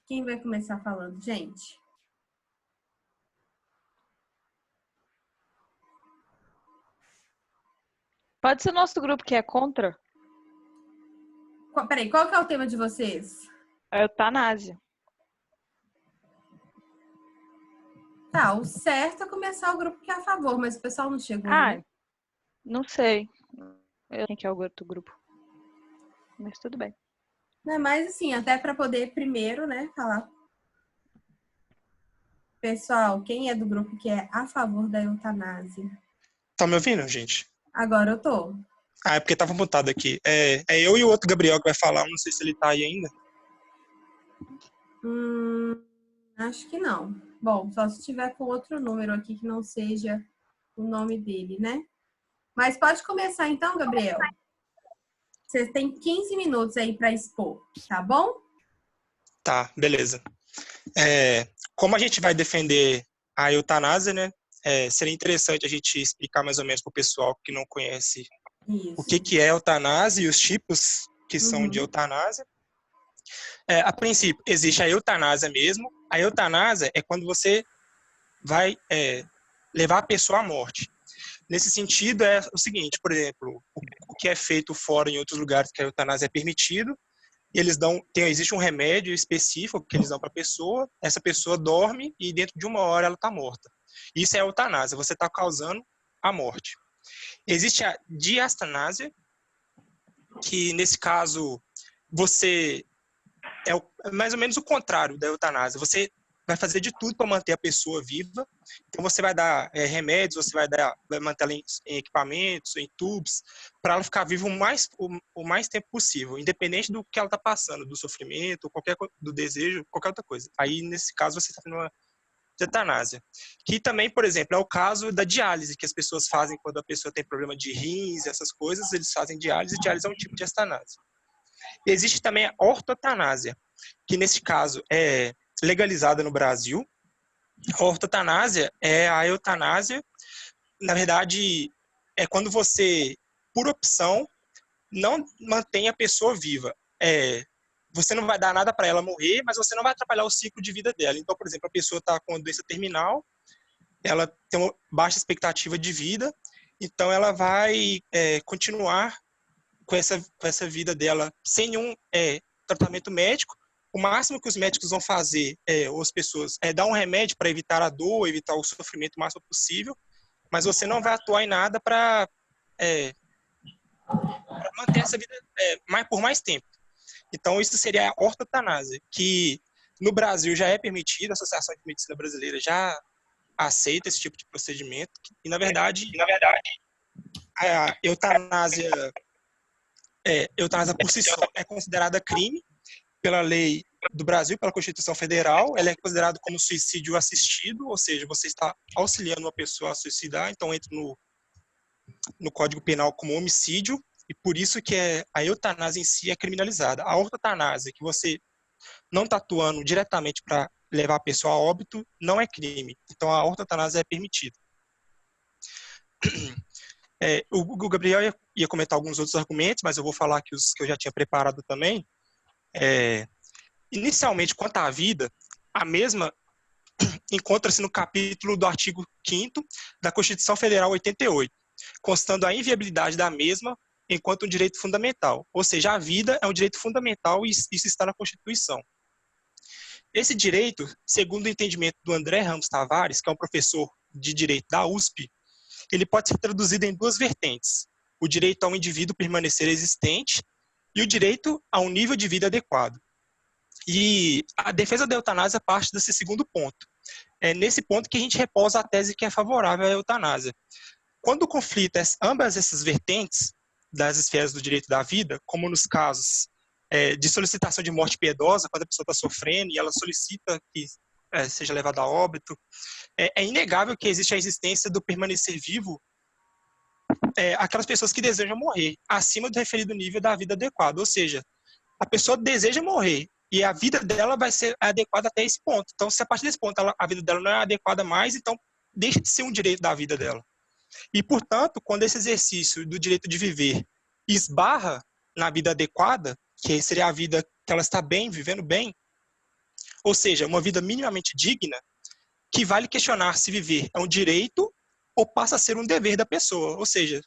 Quem vai começar falando, gente? Pode ser nosso grupo que é contra Peraí, qual que é o tema de vocês? a eutanásia. Tá, o certo é começar o grupo que é a favor, mas o pessoal não chegou ainda. Não sei. Eu quem que é o outro grupo. Mas tudo bem. Não é mais assim, até para poder primeiro, né, falar. Pessoal, quem é do grupo que é a favor da eutanásia? Tá me ouvindo, gente? Agora eu tô. É porque tava mutado aqui. É eu e o outro Gabriel que vai falar, não sei se ele tá aí ainda. Acho que não. Bom, só se tiver com outro número aqui que não seja o nome dele, né? Mas pode começar então, Gabriel. Você tem 15 minutos aí para expor, tá bom? Tá, beleza. Como a gente vai defender a eutanásia, né? Seria interessante a gente explicar mais ou menos para o pessoal que não conhece o que é eutanásia e os tipos que são de eutanásia. A princípio, existe a eutanásia mesmo. A eutanásia é quando você vai levar a pessoa à morte. Nesse sentido, é o seguinte, por exemplo, o que é feito fora em outros lugares que a eutanásia é permitido, eles existe um remédio específico que eles dão para a pessoa, essa pessoa dorme e dentro de 1 hora ela está morta. Isso é a eutanásia, você está causando a morte. Existe a diastanásia, que nesse caso você mais ou menos o contrário da eutanásia. Você vai fazer de tudo para manter a pessoa viva. Então você vai dar remédios, você vai manter ela em equipamentos, em tubos, para ela ficar viva o mais tempo possível, independente do que ela está passando, do sofrimento, do desejo, qualquer outra coisa. Aí, nesse caso, você está fazendo uma eutanásia. Que também, por exemplo, é o caso da diálise, que as pessoas fazem quando a pessoa tem problema de rins, essas coisas, eles fazem diálise, e diálise é um tipo de eutanásia. Existe também a ortotanásia, que nesse caso é legalizada no Brasil. A ortotanásia é a eutanásia, na verdade, é quando você, por opção, não mantém a pessoa viva. Você não vai dar nada para ela morrer, mas você não vai atrapalhar o ciclo de vida dela. Então, por exemplo, a pessoa está com uma doença terminal, ela tem uma baixa expectativa de vida, então ela vai continuar com essa vida dela sem nenhum tratamento médico. O máximo que os médicos vão fazer, ou as pessoas, é dar um remédio para evitar a dor, evitar o sofrimento o máximo possível, mas você não vai atuar em nada para manter essa vida por mais tempo. Então, isso seria a ortotanásia, que no Brasil já é permitido, a Associação de Medicina Brasileira já aceita esse tipo de procedimento, e, na verdade a eutanásia por si só é considerada crime pela lei do Brasil, pela Constituição Federal. Ela é considerada como suicídio assistido, ou seja, você está auxiliando uma pessoa a suicidar, então entra no Código Penal como homicídio, e por isso que a eutanásia em si é criminalizada. A ortotanásia, que você não está atuando diretamente para levar a pessoa a óbito, não é crime. Então a ortotanásia é permitida. O Gabriel ia comentar alguns outros argumentos, mas eu vou falar aqui os que eu já tinha preparado também. Inicialmente, quanto à vida, a mesma encontra-se no capítulo do artigo 5º da Constituição Federal 88, constando a inviabilidade da mesma enquanto um direito fundamental. Ou seja, a vida é um direito fundamental e isso está na Constituição. Esse direito, segundo o entendimento do André Ramos Tavares, que é um professor de direito da USP, ele pode ser traduzido em duas vertentes: o direito ao indivíduo permanecer existente e o direito a um nível de vida adequado. E a defesa da eutanásia parte desse segundo ponto. É nesse ponto que a gente repousa a tese que é favorável à eutanásia. Quando conflita ambas essas vertentes das esferas do direito da vida, como nos casos de solicitação de morte piedosa, quando a pessoa está sofrendo e ela solicita que seja levada a óbito, é inegável que existe a existência do permanecer vivo aquelas pessoas que desejam morrer acima do referido nível da vida adequada. Ou seja, a pessoa deseja morrer e a vida dela vai ser adequada até esse ponto. Então, se a partir desse ponto a vida dela não é adequada mais, então deixa de ser um direito da vida dela. E, portanto, quando esse exercício do direito de viver esbarra na vida adequada, que seria a vida que ela está bem, vivendo bem, ou seja, uma vida minimamente digna, que vale questionar se viver é um direito ou passa a ser um dever da pessoa. Ou seja,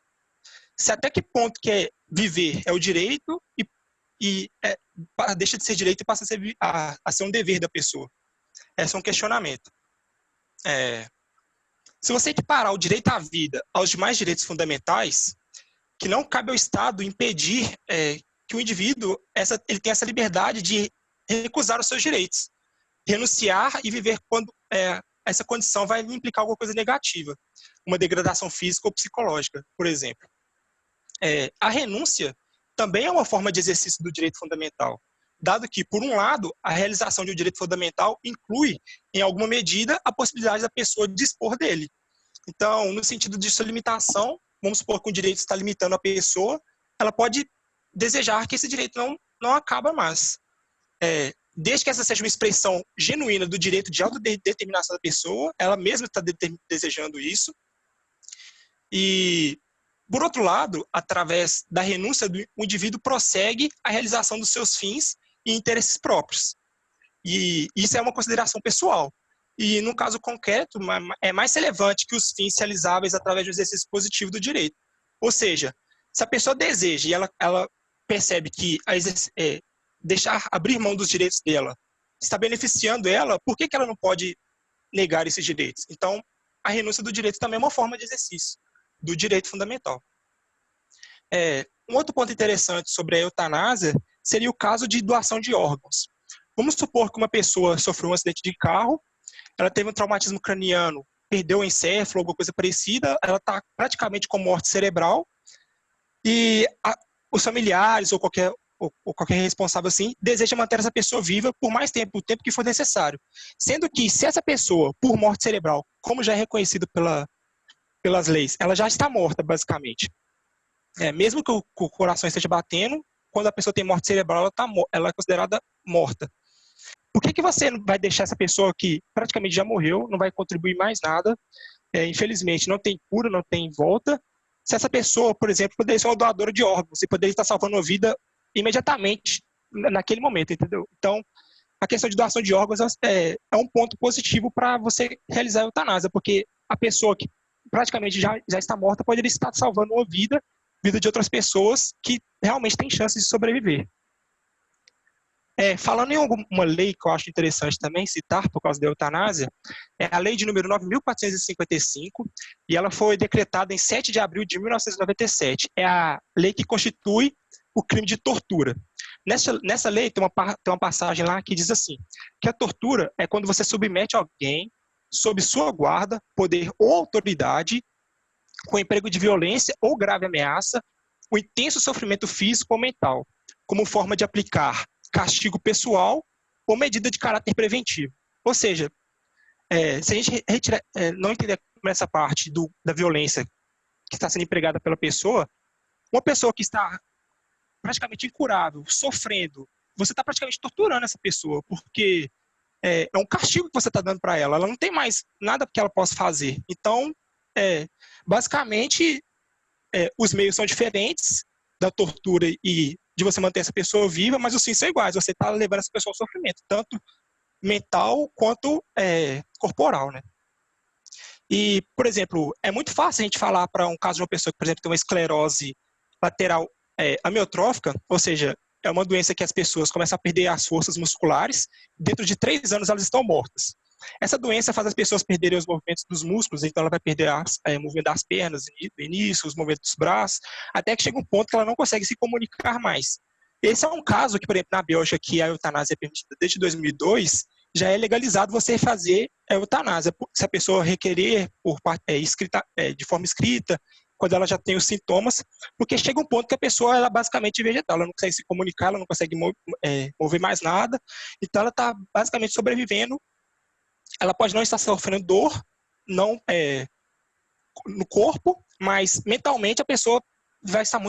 se até que ponto que viver é o direito deixa de ser direito e passa a ser um dever da pessoa. Esse é um questionamento. Se você equiparar o direito à vida aos demais direitos fundamentais, que não cabe ao Estado impedir que o indivíduo ele tenha essa liberdade de recusar os seus direitos, renunciar e viver quando essa condição vai implicar alguma coisa negativa, uma degradação física ou psicológica, por exemplo. A renúncia também é uma forma de exercício do direito fundamental, dado que, por um lado, a realização de um direito fundamental inclui, em alguma medida, a possibilidade da pessoa dispor dele. Então, no sentido de sua limitação, vamos supor que o direito está limitando a pessoa, ela pode desejar que esse direito não acaba mais. Desde que essa seja uma expressão genuína do direito de autodeterminação da pessoa, ela mesma está desejando isso. E, por outro lado, através da renúncia, o indivíduo prossegue a realização dos seus fins e interesses próprios. E isso é uma consideração pessoal. E, no caso concreto, é mais relevante que os fins realizáveis através do exercício positivo do direito. Ou seja, se a pessoa deseja e ela percebe que abrir mão dos direitos dela está beneficiando ela, por que ela não pode negar esses direitos? Então, a renúncia do direito também é uma forma de exercício do direito fundamental. Um outro ponto interessante sobre a eutanásia seria o caso de doação de órgãos. Vamos supor que uma pessoa sofreu um acidente de carro, ela teve um traumatismo craniano, perdeu o encéfalo, alguma coisa parecida, ela está praticamente com morte cerebral, e os familiares ou qualquer responsável assim deseja manter essa pessoa viva por mais tempo, o tempo que for necessário. Sendo que, se essa pessoa, por morte cerebral, como já é reconhecido pelas leis, ela já está morta, basicamente. Mesmo que o coração esteja batendo, quando a pessoa tem morte cerebral, ela é considerada morta. Por que você vai deixar essa pessoa que praticamente já morreu, não vai contribuir mais nada, infelizmente não tem cura, não tem volta, se essa pessoa, por exemplo, poderia ser uma doadora de órgãos e poderia estar salvando a vida imediatamente, naquele momento, entendeu? Então, a questão de doação de órgãos é um ponto positivo para você realizar a eutanásia, porque a pessoa que praticamente já está morta poderia estar salvando uma vida de outras pessoas que realmente têm chances de sobreviver. Falando em alguma lei que eu acho interessante também citar por causa da eutanásia, é a lei de número 9.455, e ela foi decretada em 7 de abril de 1997. É a lei que constitui o crime de tortura. Nessa lei tem uma passagem lá que diz assim, que a tortura é quando você submete alguém sob sua guarda, poder ou autoridade, com emprego de violência ou grave ameaça, o intenso sofrimento físico ou mental, como forma de aplicar castigo pessoal ou medida de caráter preventivo. Ou seja, se a gente não entender essa parte da violência que está sendo empregada pela pessoa, uma pessoa que está praticamente incurável, sofrendo, você está praticamente torturando essa pessoa, porque é um castigo que você está dando para ela não tem mais nada que ela possa fazer. Então, basicamente, os meios são diferentes da tortura e de você manter essa pessoa viva, mas os fins são iguais. Você está levando essa pessoa ao sofrimento, tanto mental quanto corporal, né? E, por exemplo, é muito fácil a gente falar para um caso de uma pessoa que, por exemplo, tem uma esclerose lateral amiotrófica, ou seja, é uma doença que as pessoas começam a perder as forças musculares, dentro de 3 anos elas estão mortas. Essa doença faz as pessoas perderem os movimentos dos músculos, então ela vai perder o movimento das pernas no início, os movimentos dos braços, até que chega um ponto que ela não consegue se comunicar mais. Esse é um caso que, por exemplo, na Bélgica, que a eutanásia é permitida desde 2002, já é legalizado você fazer a eutanásia. Se a pessoa requerer de forma escrita, quando ela já tem os sintomas, porque chega um ponto que a pessoa ela é basicamente vegetal, ela não consegue se comunicar, ela não consegue mover mais nada, então ela está basicamente sobrevivendo. Ela pode não estar sofrendo dor no corpo, mas mentalmente a pessoa vai estar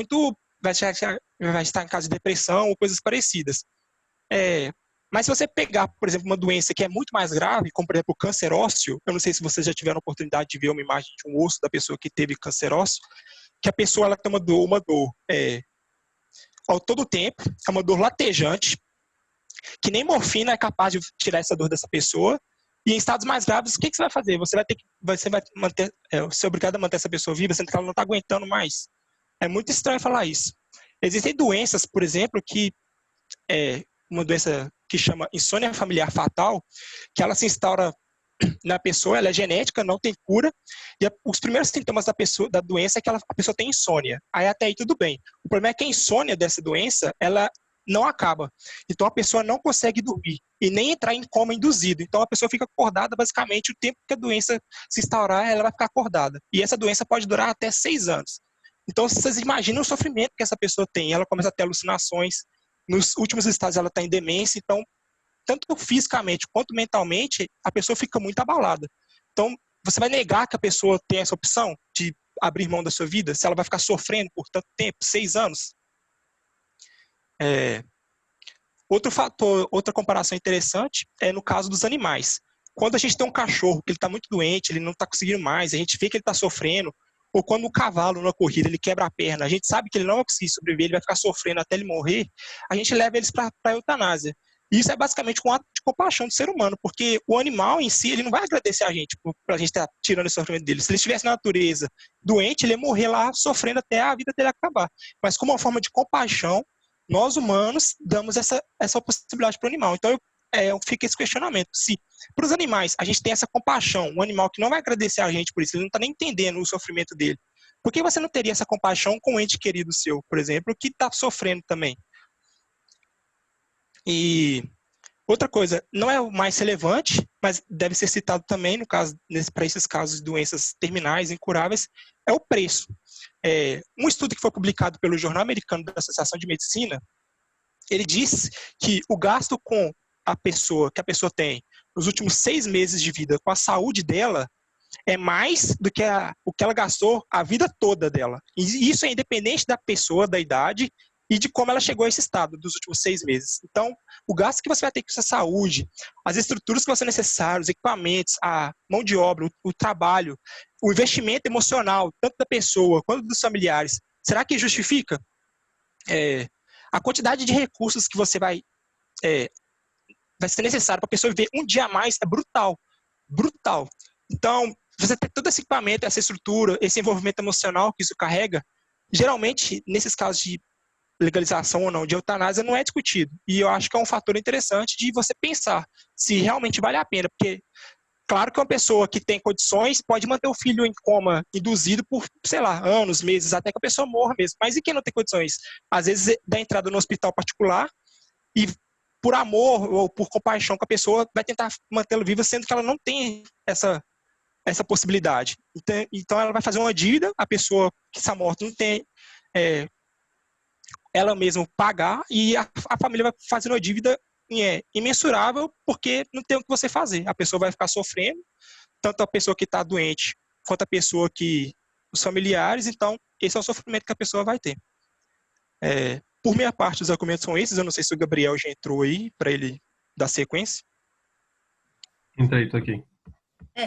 em caso de depressão ou coisas parecidas. Mas se você pegar, por exemplo, uma doença que é muito mais grave, como por exemplo o câncer ósseo, eu não sei se vocês já tiveram a oportunidade de ver uma imagem de um osso da pessoa que teve câncer ósseo, que a pessoa ela tem uma dor ao todo tempo, é uma dor latejante, que nem morfina é capaz de tirar essa dor dessa pessoa. E em estados mais graves, o que você vai fazer? Você vai manter, ser obrigado a manter essa pessoa viva, sendo que ela não está aguentando mais. É muito estranho falar isso. Existem doenças, por exemplo, que uma doença que chama insônia familiar fatal, que ela se instaura na pessoa, ela é genética, não tem cura, e os primeiros sintomas da doença é que a pessoa tem insônia. Aí até aí tudo bem. O problema é que a insônia dessa doença, ela não acaba. Então a pessoa não consegue dormir e nem entrar em coma induzido. Então a pessoa fica acordada basicamente o tempo que a doença se instaurar, ela vai ficar acordada. E essa doença pode durar até 6 anos. Então vocês imaginam o sofrimento que essa pessoa tem. Ela começa a ter alucinações, nos últimos estágios ela está em demência, então tanto fisicamente quanto mentalmente, a pessoa fica muito abalada. Então, você vai negar que a pessoa tem essa opção de abrir mão da sua vida, se ela vai ficar sofrendo por tanto tempo, 6 anos? Outro fator, outra comparação interessante é no caso dos animais. Quando a gente tem um cachorro que ele está muito doente, ele não está conseguindo mais, a gente vê que ele está sofrendo, ou quando um cavalo numa corrida ele quebra a perna, a gente sabe que ele não vai conseguir sobreviver, ele vai ficar sofrendo até ele morrer, a gente leva eles para a eutanásia. Isso é basicamente um ato de compaixão do ser humano, porque o animal em si, ele não vai agradecer a gente por a gente estar tirando esse sofrimento dele. Se ele estivesse na natureza doente, ele ia morrer lá sofrendo até a vida dele acabar. Mas como uma forma de compaixão, nós humanos damos essa possibilidade para o animal. Então fica esse questionamento. Se para os animais a gente tem essa compaixão, um animal que não vai agradecer a gente por isso, ele não está nem entendendo o sofrimento dele, por que você não teria essa compaixão com um ente querido seu, por exemplo, que está sofrendo também? E outra coisa, não é o mais relevante, mas deve ser citado também no caso para esses casos de doenças terminais, incuráveis, é o preço. Um estudo que foi publicado pelo Jornal Americano da Associação de Medicina, ele diz que o gasto que a pessoa tem nos últimos 6 meses de vida com a saúde dela é mais do que o que ela gastou a vida toda dela. E isso é independente da pessoa, da idade e de como ela chegou a esse estado dos últimos 6 meses. Então, o gasto que você vai ter com a sua saúde, as estruturas que vão ser necessárias, os equipamentos, a mão de obra, o trabalho, o investimento emocional, tanto da pessoa quanto dos familiares, será que justifica? A quantidade de recursos que você vai ser necessário para a pessoa viver um dia a mais é brutal. Brutal. Então, você ter todo esse equipamento, essa estrutura, esse envolvimento emocional que isso carrega, geralmente, nesses casos de legalização ou não de eutanásia, não é discutido. E eu acho que é um fator interessante de você pensar se realmente vale a pena, porque claro que uma pessoa que tem condições pode manter o filho em coma induzido por, sei lá, anos, meses, até que a pessoa morra mesmo. Mas e quem não tem condições? Às vezes dá entrada no hospital particular e por amor ou por compaixão com a pessoa vai tentar mantê-la viva, sendo que ela não tem essa possibilidade. Então ela vai fazer uma dívida, a pessoa que está morta não tem ela mesma pagar e a família vai fazendo uma dívida imensurável porque não tem o que você fazer. A pessoa vai ficar sofrendo, tanto a pessoa que está doente quanto a pessoa os familiares, então esse é o sofrimento que a pessoa vai ter. Por minha parte, os argumentos são esses. Eu não sei se o Gabriel já entrou aí para ele dar sequência. Entrei, tô aqui.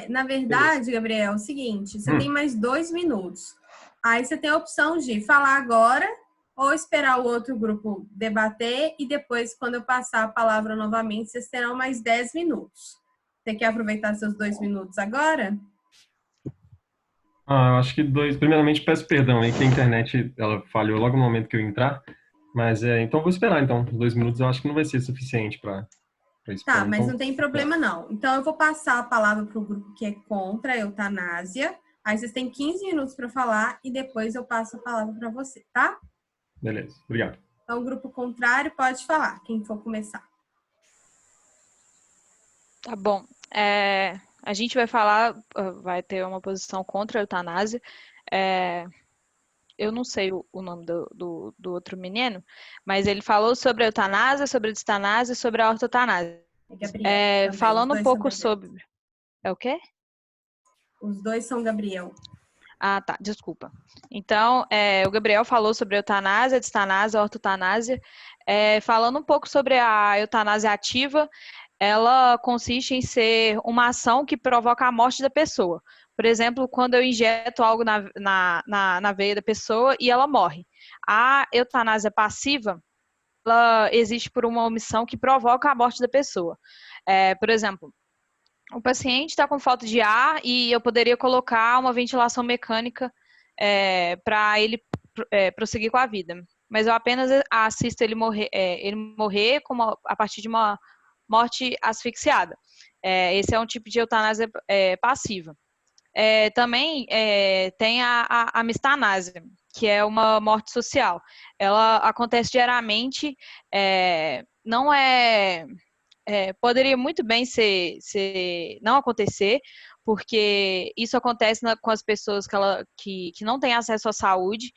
Na verdade, Gabriel, é o seguinte, você tem mais 2 minutos. Aí você tem a opção de falar agora ou esperar o outro grupo debater e depois, quando eu passar a palavra novamente, vocês terão mais 10 minutos. Você quer aproveitar seus 2 minutos agora? Eu acho que primeiramente peço perdão aí que a internet ela falhou logo no momento que eu entrar, mas então vou esperar então, 2 minutos eu acho que não vai ser suficiente para expor. Tá, mas não tem problema não. Então eu vou passar a palavra para o grupo que é contra a eutanásia, aí vocês têm 15 minutos para falar e depois eu passo a palavra para você, tá? Beleza, obrigado. Então o grupo contrário pode falar, quem for começar. Tá bom. A gente vai vai ter uma posição contra a eutanásia. Eu não sei o nome do outro menino, mas ele falou sobre a eutanásia, sobre a distanásia e sobre a ortotanásia. Gabriel, falando um pouco sobre... É o quê? Os dois são Gabriel. Ah, tá, desculpa. Então, o Gabriel falou sobre a eutanásia, a distanásia, a ortotanásia. Falando um pouco sobre a eutanásia ativa, ela consiste em ser uma ação que provoca a morte da pessoa. Por exemplo, quando eu injeto algo na veia da pessoa e ela morre. A eutanásia passiva ela existe por uma omissão que provoca a morte da pessoa. Por exemplo, o paciente está com falta de ar e eu poderia colocar uma ventilação mecânica para ele prosseguir com a vida. Mas eu apenas assisto ele morrer a partir de uma morte asfixiada. Esse é um tipo de eutanásia passiva. Também tem a mistanásia, que é uma morte social. Ela acontece diariamente, poderia muito bem não acontecer, porque isso acontece com as pessoas que não têm acesso à saúde.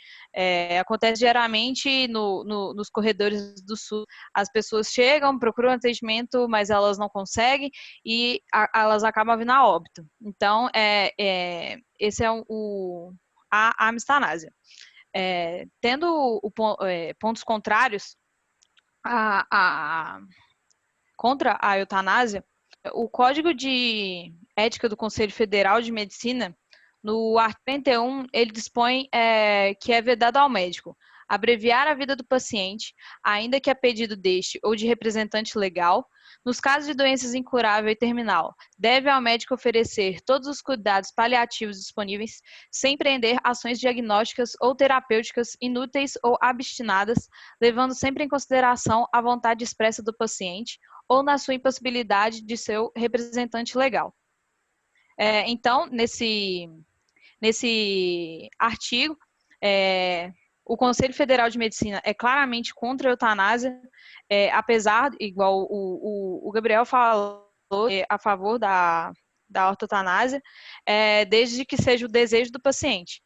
Acontece diariamente nos corredores do SUS. As pessoas chegam, procuram atendimento, mas elas não conseguem e elas acabam vindo a óbito. Então, esse é a mistanásia. Tendo pontos contrários contra a eutanásia, o Código de Ética do Conselho Federal de Medicina, no artigo 31, ele dispõe que é vedado ao médico abreviar a vida do paciente, ainda que a pedido deste ou de representante legal. Nos casos de doenças incurável e terminal, deve ao médico oferecer todos os cuidados paliativos disponíveis, sem empreender ações diagnósticas ou terapêuticas inúteis ou obstinadas, levando sempre em consideração a vontade expressa do paciente ou na sua impossibilidade de seu representante legal. Então, nesse artigo, o Conselho Federal de Medicina é claramente contra a eutanásia, apesar, igual o Gabriel falou, a favor da ortotanásia, desde que seja o desejo do paciente.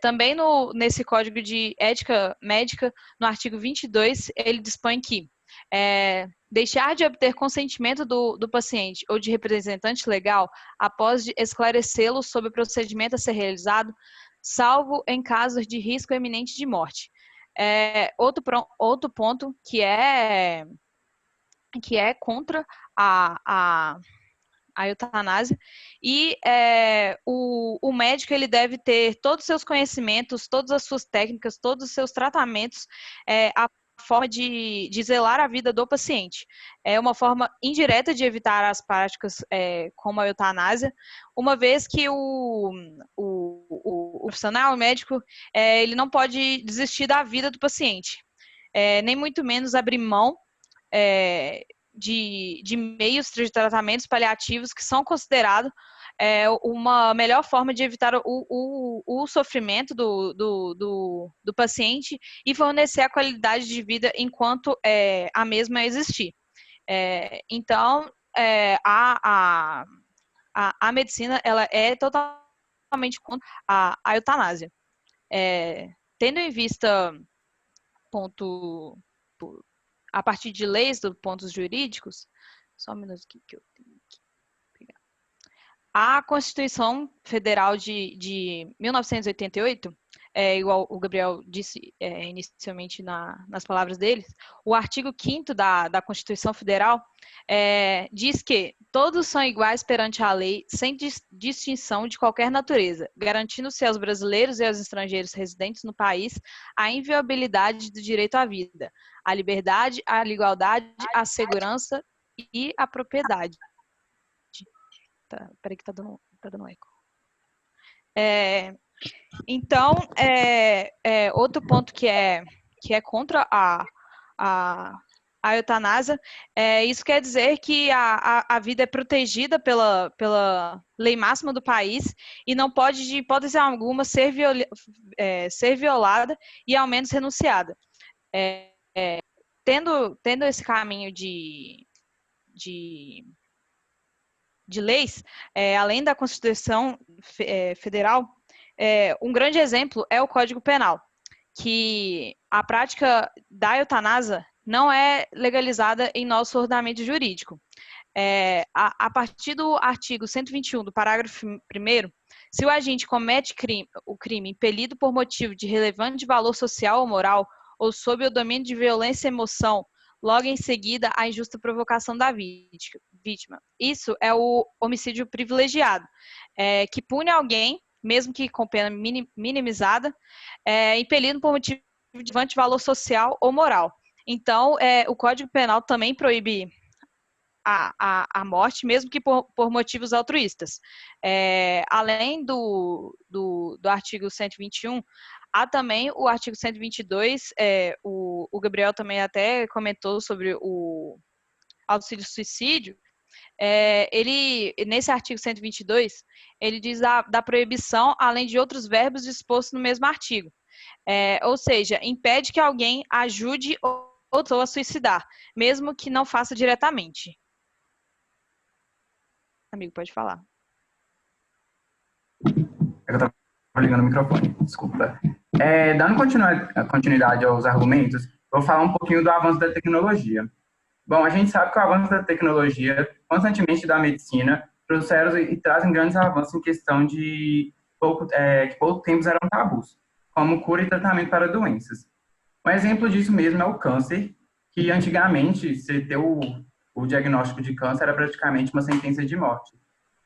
Também nesse Código de Ética Médica, no artigo 22, ele dispõe que deixar de obter consentimento do paciente ou de representante legal após esclarecê-lo sobre o procedimento a ser realizado, salvo em casos de risco eminente de morte. Outro ponto que é contra a eutanásia, e o médico ele deve ter todos os seus conhecimentos, todas as suas técnicas, todos os seus tratamentos, a forma de zelar a vida do paciente. É uma forma indireta de evitar as práticas como a eutanásia, uma vez que o profissional, o médico, ele não pode desistir da vida do paciente, nem muito menos abrir mão de meios de tratamentos paliativos que são considerados uma melhor forma de evitar o sofrimento do paciente e fornecer a qualidade de vida enquanto a mesma existir. Então, a medicina ela é totalmente contra a eutanásia. Tendo em vista a partir de leis, dos pontos jurídicos, só um minuto aqui que eu tenho que pegar. A Constituição Federal de 1988, igual o Gabriel disse inicialmente nas palavras dele, o artigo 5º da Constituição Federal diz que todos são iguais perante a lei, sem distinção de qualquer natureza, garantindo-se aos brasileiros e aos estrangeiros residentes no país a inviolabilidade do direito à vida, à liberdade, à igualdade, à segurança e à propriedade. Peraí que tá dando eco. Então, outro ponto que é contra a eutanásia, isso quer dizer que a vida é protegida pela lei máxima do país e não pode, de hipótese alguma, ser violada e, ao menos, renunciada. Tendo esse caminho de leis, além da Constituição Federal, um grande exemplo é o Código Penal, que a prática da eutanásia não é legalizada em nosso ordenamento jurídico. A partir do artigo 121 do parágrafo 1º, se o agente comete o crime impelido por motivo de relevante valor social ou moral, ou sob o domínio de violência e emoção, logo em seguida a injusta provocação da vítima. Isso é o homicídio privilegiado, que pune alguém, mesmo que com pena minimizada, impelido por motivo de relevante valor social ou moral. Então, o Código Penal também proíbe a morte, mesmo que por motivos altruístas. Além do artigo 121, há também o artigo 122, o Gabriel também até comentou sobre o auxílio-suicídio. Nesse artigo 122, ele diz da proibição, além de outros verbos dispostos no mesmo artigo. Ou seja, impede que alguém ajude outra a suicidar, mesmo que não faça diretamente. Amigo, pode falar. Eu estava ligando o microfone, desculpa. Dando continuidade aos argumentos, vou falar um pouquinho do avanço da tecnologia. Bom, a gente sabe que o avanço da tecnologia, constantemente da medicina, trouxeram e trazem grandes avanços em questão de que pouco tempo eram tabus, como cura e tratamento para doenças. Um exemplo disso mesmo é o câncer, que antigamente, você ter o diagnóstico de câncer era praticamente uma sentença de morte.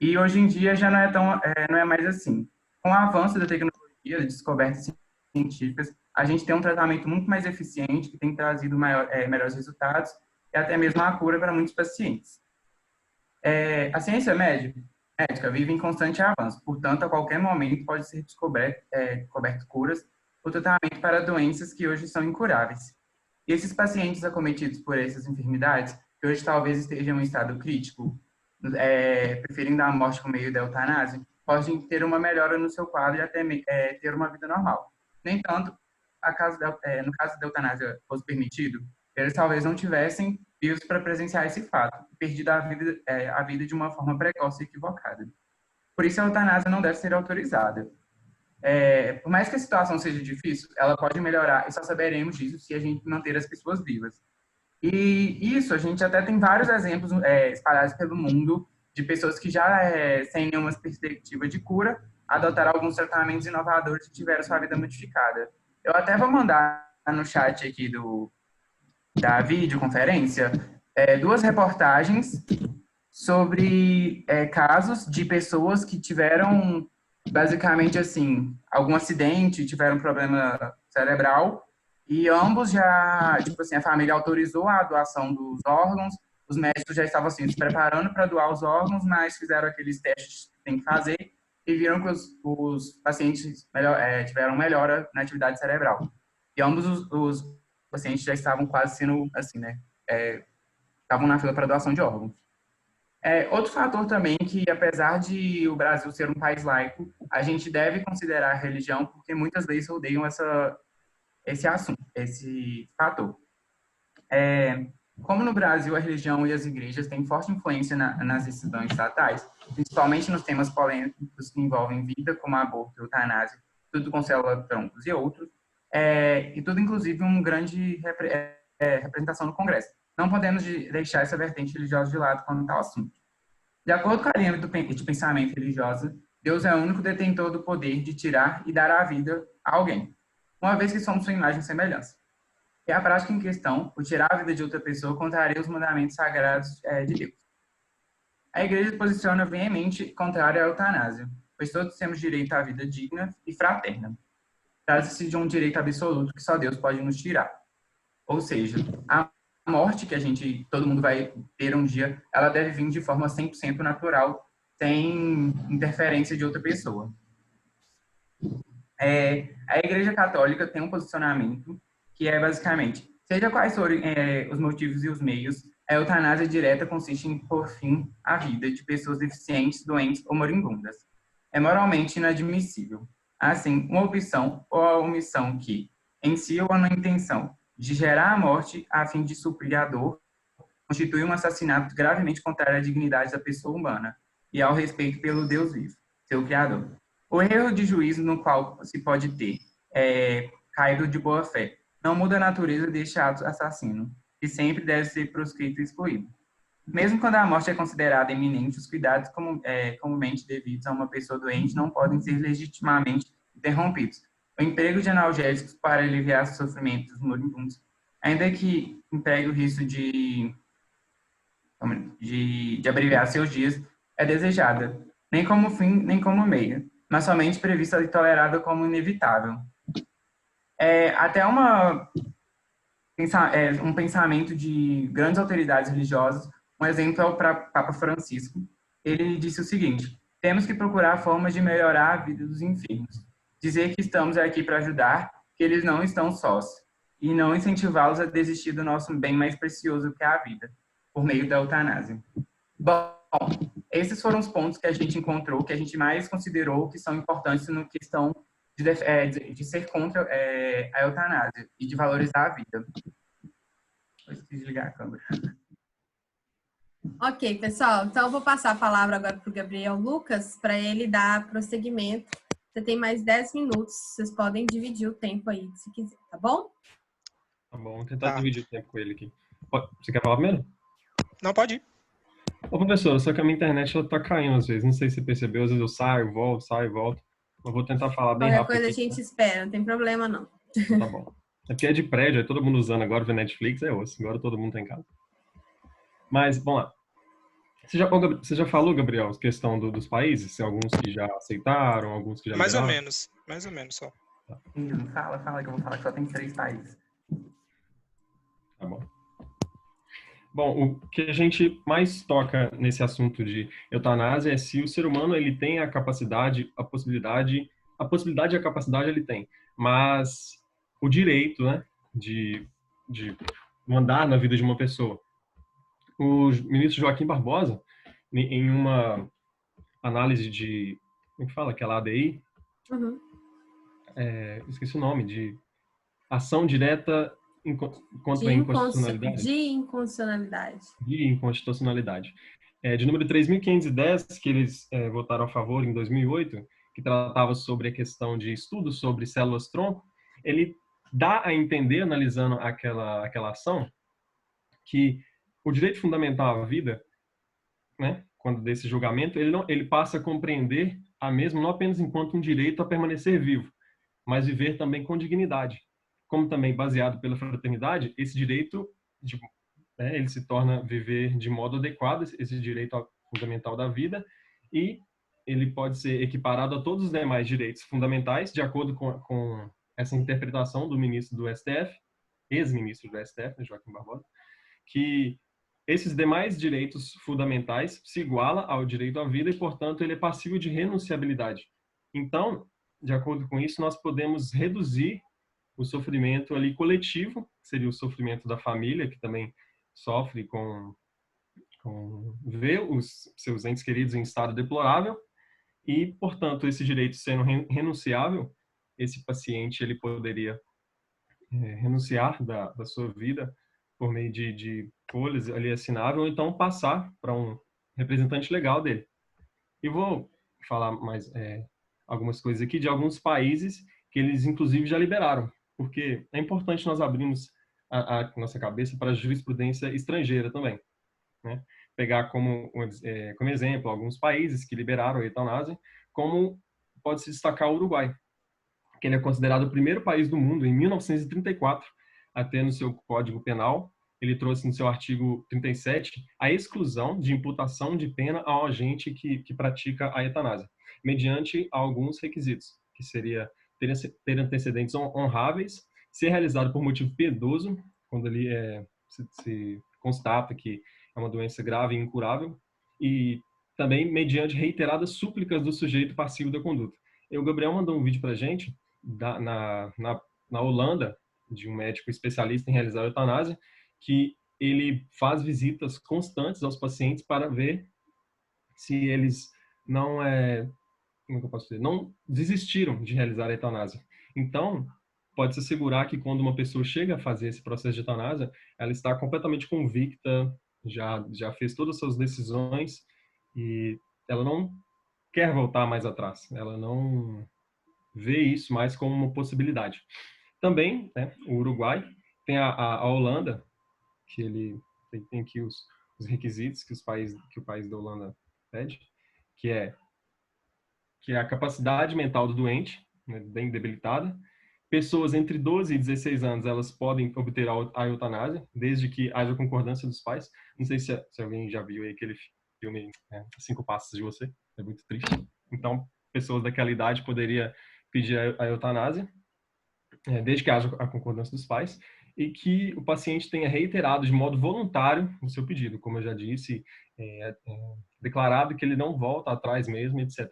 E hoje em dia já não é mais assim. Com o avanço da tecnologia, de descobertas científicas, a gente tem um tratamento muito mais eficiente, que tem trazido melhores resultados e até mesmo a cura para muitos pacientes. A ciência médica vive em constante avanço, portanto, a qualquer momento pode ser descoberto curas ou tratamento para doenças que hoje são incuráveis. E esses pacientes acometidos por essas enfermidades, que hoje talvez estejam em estado crítico, preferindo a morte por meio da eutanásia, podem ter uma melhora no seu quadro e até ter uma vida normal. No entanto, no caso da eutanásia fosse permitido, eles talvez não tivessem vivos para presenciar esse fato, perdido a vida de uma forma precoce e equivocada. Por isso, a eutanásia não deve ser autorizada. Por mais que a situação seja difícil, ela pode melhorar e só saberemos disso se a gente manter as pessoas vivas. E isso, a gente até tem vários exemplos espalhados pelo mundo de pessoas que já, sem nenhuma perspectiva de cura, adotaram alguns tratamentos inovadores e tiveram sua vida modificada. Eu até vou mandar no chat aqui da videoconferência 2 reportagens sobre casos de pessoas que tiveram, basicamente assim, algum acidente, tiveram problema cerebral, e ambos já, tipo assim, a família autorizou a doação dos órgãos, os médicos já estavam assim, se preparando para doar os órgãos, mas fizeram aqueles testes que tem que fazer e viram que os pacientes tiveram melhora na atividade cerebral. E ambos os pacientes já estavam quase sendo, assim, né, estavam na fila para doação de órgãos. Outro fator também que, apesar de o Brasil ser um país laico, a gente deve considerar a religião, porque muitas leis rodeiam esse assunto, esse fator. Como no Brasil a religião e as igrejas têm forte influência nas decisões estatais, principalmente nos temas polêmicos que envolvem vida, como aborto, eutanásia, tudo com célula-troncos e outros, e tudo inclusive uma grande representação no Congresso. Não podemos deixar essa vertente religiosa de lado quanto ao assunto. De acordo com a linha de pensamento religiosa, Deus é o único detentor do poder de tirar e dar a vida a alguém, uma vez que somos sua imagem e semelhança. E a prática em questão, o tirar a vida de outra pessoa, contraria os mandamentos sagrados de Deus. A Igreja se posiciona veemente contrária à eutanásia, pois todos temos direito à vida digna e fraterna. Trata-se de um direito absoluto que só Deus pode nos tirar. Ou seja, a morte que todo mundo vai ter um dia, ela deve vir de forma 100% natural, sem interferência de outra pessoa. A Igreja Católica tem um posicionamento que é basicamente, seja quais forem os motivos e os meios, a eutanásia direta consiste em pôr fim à vida de pessoas deficientes, doentes ou moribundas. É moralmente inadmissível. Assim, uma opção ou a omissão que, em si ou na intenção de gerar a morte a fim de suprir a dor, constitui um assassinato gravemente contrário à dignidade da pessoa humana e ao respeito pelo Deus vivo, seu Criador. O erro de juízo no qual se pode ter caído de boa fé não muda a natureza deste ato assassino, que sempre deve ser proscrito e excluído. Mesmo quando a morte é considerada iminente, os cuidados comumente devidos a uma pessoa doente não podem ser legitimamente interrompidos. O emprego de analgésicos para aliviar o sofrimento dos moribundos, ainda que impregue o risco de abreviar seus dias, é desejada, nem como fim, nem como meio, mas somente prevista e tolerada como inevitável. Até uma um pensamento de grandes autoridades religiosas. Um exemplo é o Papa Francisco. Ele disse o seguinte: temos que procurar formas de melhorar a vida dos enfermos. Dizer que estamos aqui para ajudar, que eles não estão sós. E não incentivá-los a desistir do nosso bem mais precioso que é a vida, por meio da eutanásia. Bom, esses foram os pontos que a gente encontrou, que a gente mais considerou que são importantes na questão de ser contra a eutanásia e de valorizar a vida. Eu esqueci de ligar a câmera. Ok, pessoal. Então, eu vou passar a palavra agora para o Gabriel Lucas, para ele dar prosseguimento. Você tem mais 10 minutos. Vocês podem dividir o tempo aí, se quiser, tá bom? Tá bom, vou tentar dividir o tempo com ele aqui. Você quer falar primeiro? Não, pode ir. Ô, professor, só que a minha internet ela tá caindo às vezes. Não sei se você percebeu, às vezes eu saio, volto. Eu vou tentar falar bem rápido. Qualquer coisa aqui, a gente espera, não tem problema não. Tá bom. É porque é de prédio, é todo mundo usando agora, vê Netflix, é osso. Agora todo mundo tá em casa. Mas, vamos lá. Você já falou, Gabriel, a questão dos países? Tem alguns que já aceitaram, alguns que já mais ou liberaram? menos só. Fala que eu vou falar que só tem 3 países. Tá bom. Bom, o que a gente mais toca nesse assunto de eutanásia é se o ser humano ele tem a capacidade, a possibilidade e a capacidade ele tem, mas o direito, né, de mandar na vida de uma pessoa. O ministro Joaquim Barbosa, em uma análise de, como que fala, aquela ADI, Uhum. esqueci o nome, de ação direta contra a inconstitucionalidade. De inconstitucionalidade. De inconstitucionalidade. De número 3.510, que eles votaram a favor em 2008, que tratava sobre a questão de estudos sobre células-tronco, ele dá a entender, analisando aquela ação, que o direito fundamental à vida, né, quando desse julgamento, ele passa a compreender a mesma não apenas enquanto um direito a permanecer vivo, mas viver também com dignidade. Como também baseado pela fraternidade, esse direito ele se torna viver de modo adequado, esse direito fundamental da vida, e ele pode ser equiparado a todos os demais direitos fundamentais, de acordo com essa interpretação do ministro do STF, ex-ministro do STF, Joaquim Barbosa, que esses demais direitos fundamentais se igualam ao direito à vida e, portanto, ele é passível de renunciabilidade. Então, de acordo com isso, nós podemos reduzir o sofrimento ali coletivo, que seria o sofrimento da família, que também sofre com ver os seus entes queridos em estado deplorável, e, portanto, esse direito sendo renunciável, esse paciente ele poderia renunciar da sua vida por meio de folhas ali assinável, ou então passar para um representante legal dele. E vou falar mais algumas coisas aqui de alguns países que eles, inclusive, já liberaram, porque é importante nós abrirmos a nossa cabeça para a jurisprudência estrangeira também, né? Pegar como exemplo alguns países que liberaram a eutanásia, como pode se destacar o Uruguai, que ele é considerado o primeiro país do mundo, em 1934, a ter no seu Código Penal, ele trouxe no seu artigo 37 a exclusão de imputação de pena ao agente que pratica a eutanásia, mediante alguns requisitos, que seria ter antecedentes honráveis, ser realizado por motivo piedoso, quando ali se constata que é uma doença grave e incurável, e também mediante reiteradas súplicas do sujeito passivo da conduta. O Gabriel mandou um vídeo para a gente, na Holanda, de um médico especialista em realizar a eutanásia, que ele faz visitas constantes aos pacientes para ver se eles não como que eu posso dizer? Não desistiram de realizar a eutanásia. Então, pode-se assegurar que quando uma pessoa chega a fazer esse processo de eutanásia, ela está completamente convicta, já fez todas as suas decisões e ela não quer voltar mais atrás. Ela não vê isso mais como uma possibilidade. Também, né, o Uruguai tem a Holanda, que ele tem aqui os requisitos que o país da Holanda pede, que é a capacidade mental do doente, né, bem debilitada. Pessoas entre 12 e 16 anos, elas podem obter a eutanásia, desde que haja concordância dos pais. Não sei se alguém já viu aí aquele filme 5 Passos de Você, é muito triste. Então, pessoas daquela idade poderia pedir a eutanásia, desde que haja a concordância dos pais. e que o paciente tenha reiterado de modo voluntário o seu pedido, como eu já disse, declarado que ele não volta atrás mesmo, etc.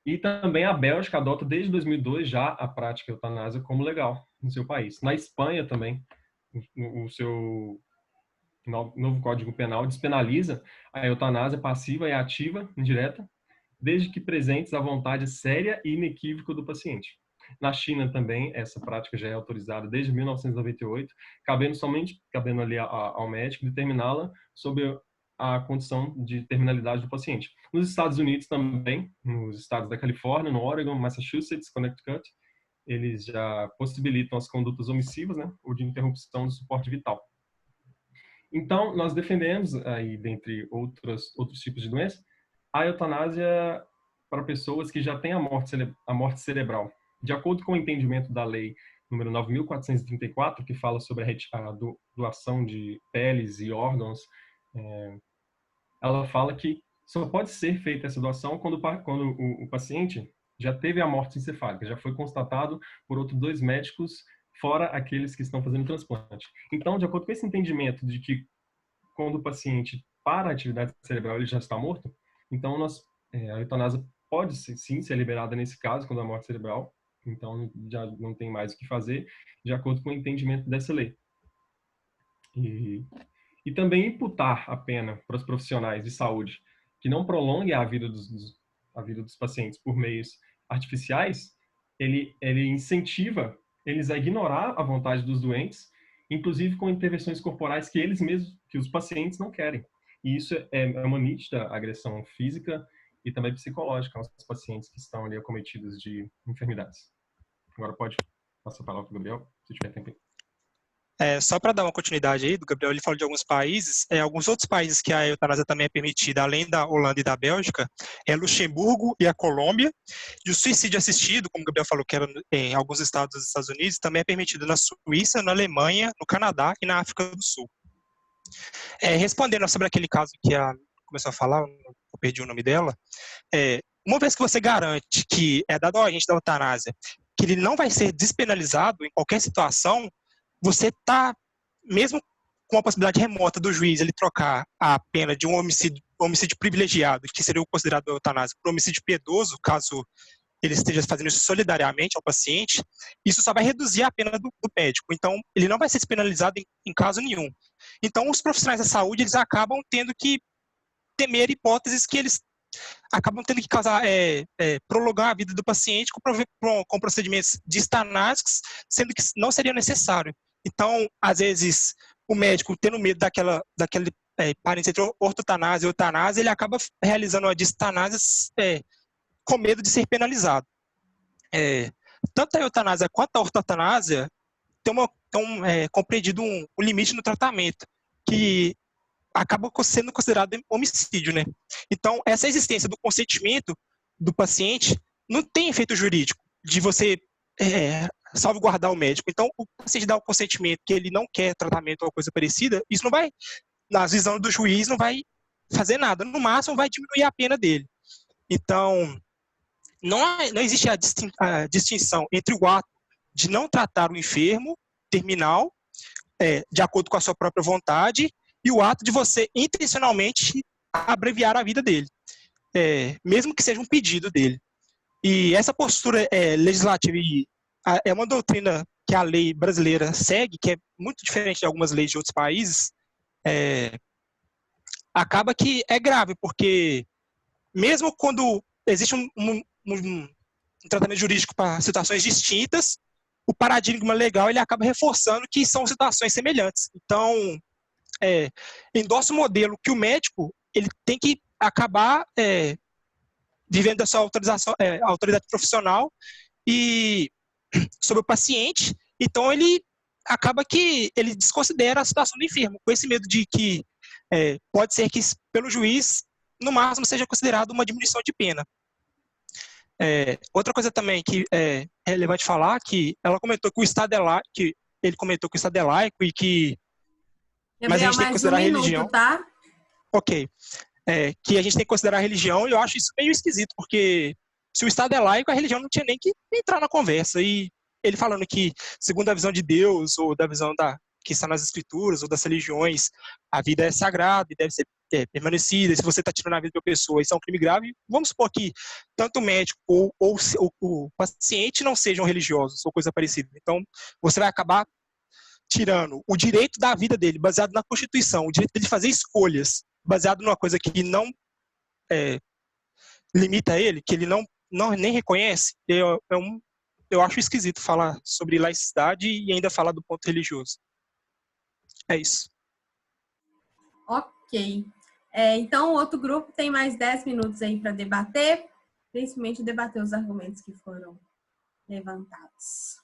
E também a Bélgica adota desde 2002 já a prática eutanásia como legal no seu país. Na Espanha também, o seu novo Código Penal despenaliza a eutanásia passiva e ativa, indireta, desde que presentes a vontade séria e inequívoca do paciente. Na China também, essa prática já é autorizada desde 1998, cabendo ali ao médico determiná-la sob a condição de terminalidade do paciente. Nos Estados Unidos também, nos estados da Califórnia, no Oregon, Massachusetts, Connecticut, eles já possibilitam as condutas omissivas, né, ou de interrupção do suporte vital. Então, nós defendemos, aí, dentre outros tipos de doença, a eutanásia para pessoas que já têm a morte cerebral. De acordo com o entendimento da lei número 9.434, que fala sobre a doação de peles e órgãos, ela fala que só pode ser feita essa doação quando o paciente já teve a morte encefálica, já foi constatado por outros 2 médicos, fora aqueles que estão fazendo transplante. Então, de acordo com esse entendimento de que quando o paciente para a atividade cerebral ele já está morto, então a eutanásia pode sim ser liberada nesse caso, quando a morte cerebral, então já não tem mais o que fazer, de acordo com o entendimento dessa lei. E também imputar a pena para os profissionais de saúde que não prolonguem a vida dos pacientes por meios artificiais, ele incentiva eles a ignorar a vontade dos doentes, inclusive com intervenções corporais que eles mesmos, que os pacientes não querem. E isso é uma nítida agressão física e também psicológica aos pacientes que estão ali acometidos de enfermidades. Agora pode passar a palavra para o Gabriel, se tiver tempo. Só para dar uma continuidade aí do Gabriel, ele falou de alguns países, alguns outros países que a eutanásia também é permitida, além da Holanda e da Bélgica, é Luxemburgo e a Colômbia. E o suicídio assistido, como o Gabriel falou, que era em alguns estados dos Estados Unidos, também é permitido na Suíça, na Alemanha, no Canadá e na África do Sul. Respondendo sobre aquele caso que a começou a falar, eu perdi o nome dela, uma vez que você garante que é dado ao agente da eutanásia, que ele não vai ser despenalizado em qualquer situação, você está, mesmo com a possibilidade remota do juiz ele trocar a pena de um homicídio privilegiado, que seria o considerado eutanásia, por um homicídio piedoso, caso ele esteja fazendo isso solidariamente ao paciente, isso só vai reduzir a pena do médico. Então, ele não vai ser despenalizado em caso nenhum. Então, os profissionais da saúde, eles acabam tendo que temer hipóteses que eles acabam tendo que causar, prolongar a vida do paciente com procedimentos distanásicos, sendo que não seria necessário. Então, às vezes, o médico, tendo medo daquele parênteses entre ortotanásia e eutanásia, ele acaba realizando uma distanásia com medo de ser penalizado. Tanto a eutanásia quanto a ortotanásia tem compreendido um limite no tratamento, que acaba sendo considerado homicídio, né? Então, essa existência do consentimento do paciente não tem efeito jurídico de você salvaguardar o médico. Então, o paciente dá o consentimento que ele não quer tratamento ou coisa parecida, isso não vai, na visão do juiz, não vai fazer nada. No máximo, vai diminuir a pena dele. Então, não existe a distinção entre o ato de não tratar o enfermo terminal, de acordo com a sua própria vontade, e o ato de você intencionalmente abreviar a vida dele, mesmo que seja um pedido dele. E essa postura legislativa é uma doutrina que a lei brasileira segue, que é muito diferente de algumas leis de outros países, acaba que é grave, porque mesmo quando existe um tratamento jurídico para situações distintas, o paradigma legal ele acaba reforçando que são situações semelhantes. Então, endossa o modelo que o médico ele tem que acabar vivendo da sua autoridade profissional e sobre o paciente. Então, ele acaba que ele desconsidera a situação do enfermo, com esse medo de que pode ser que, pelo juiz, no máximo, seja considerado uma diminuição de pena. Outra coisa também que é relevante falar, que ela comentou que o Estado é laico, que ele comentou que o Estado é laico e que mas a gente tem que considerar a religião. Tá? Ok. Que a gente tem que considerar a religião, e eu acho isso meio esquisito, porque se o Estado é laico, a religião não tinha nem que entrar na conversa. E ele falando que, segundo a visão de Deus, ou da visão que está nas escrituras, ou das religiões, a vida é sagrada e deve ser permanecida. Se você está tirando a vida de uma pessoa, isso é um crime grave. Vamos supor que tanto o médico ou o paciente não sejam religiosos, ou coisa parecida. Então, você vai acabar tirando o direito da vida dele, baseado na Constituição, o direito de fazer escolhas, baseado numa coisa que não limita ele, que ele não nem reconhece. Eu acho esquisito falar sobre laicidade e ainda falar do ponto religioso. É isso. Ok. Então, o outro grupo tem mais 10 minutos aí para debater, principalmente debater os argumentos que foram levantados.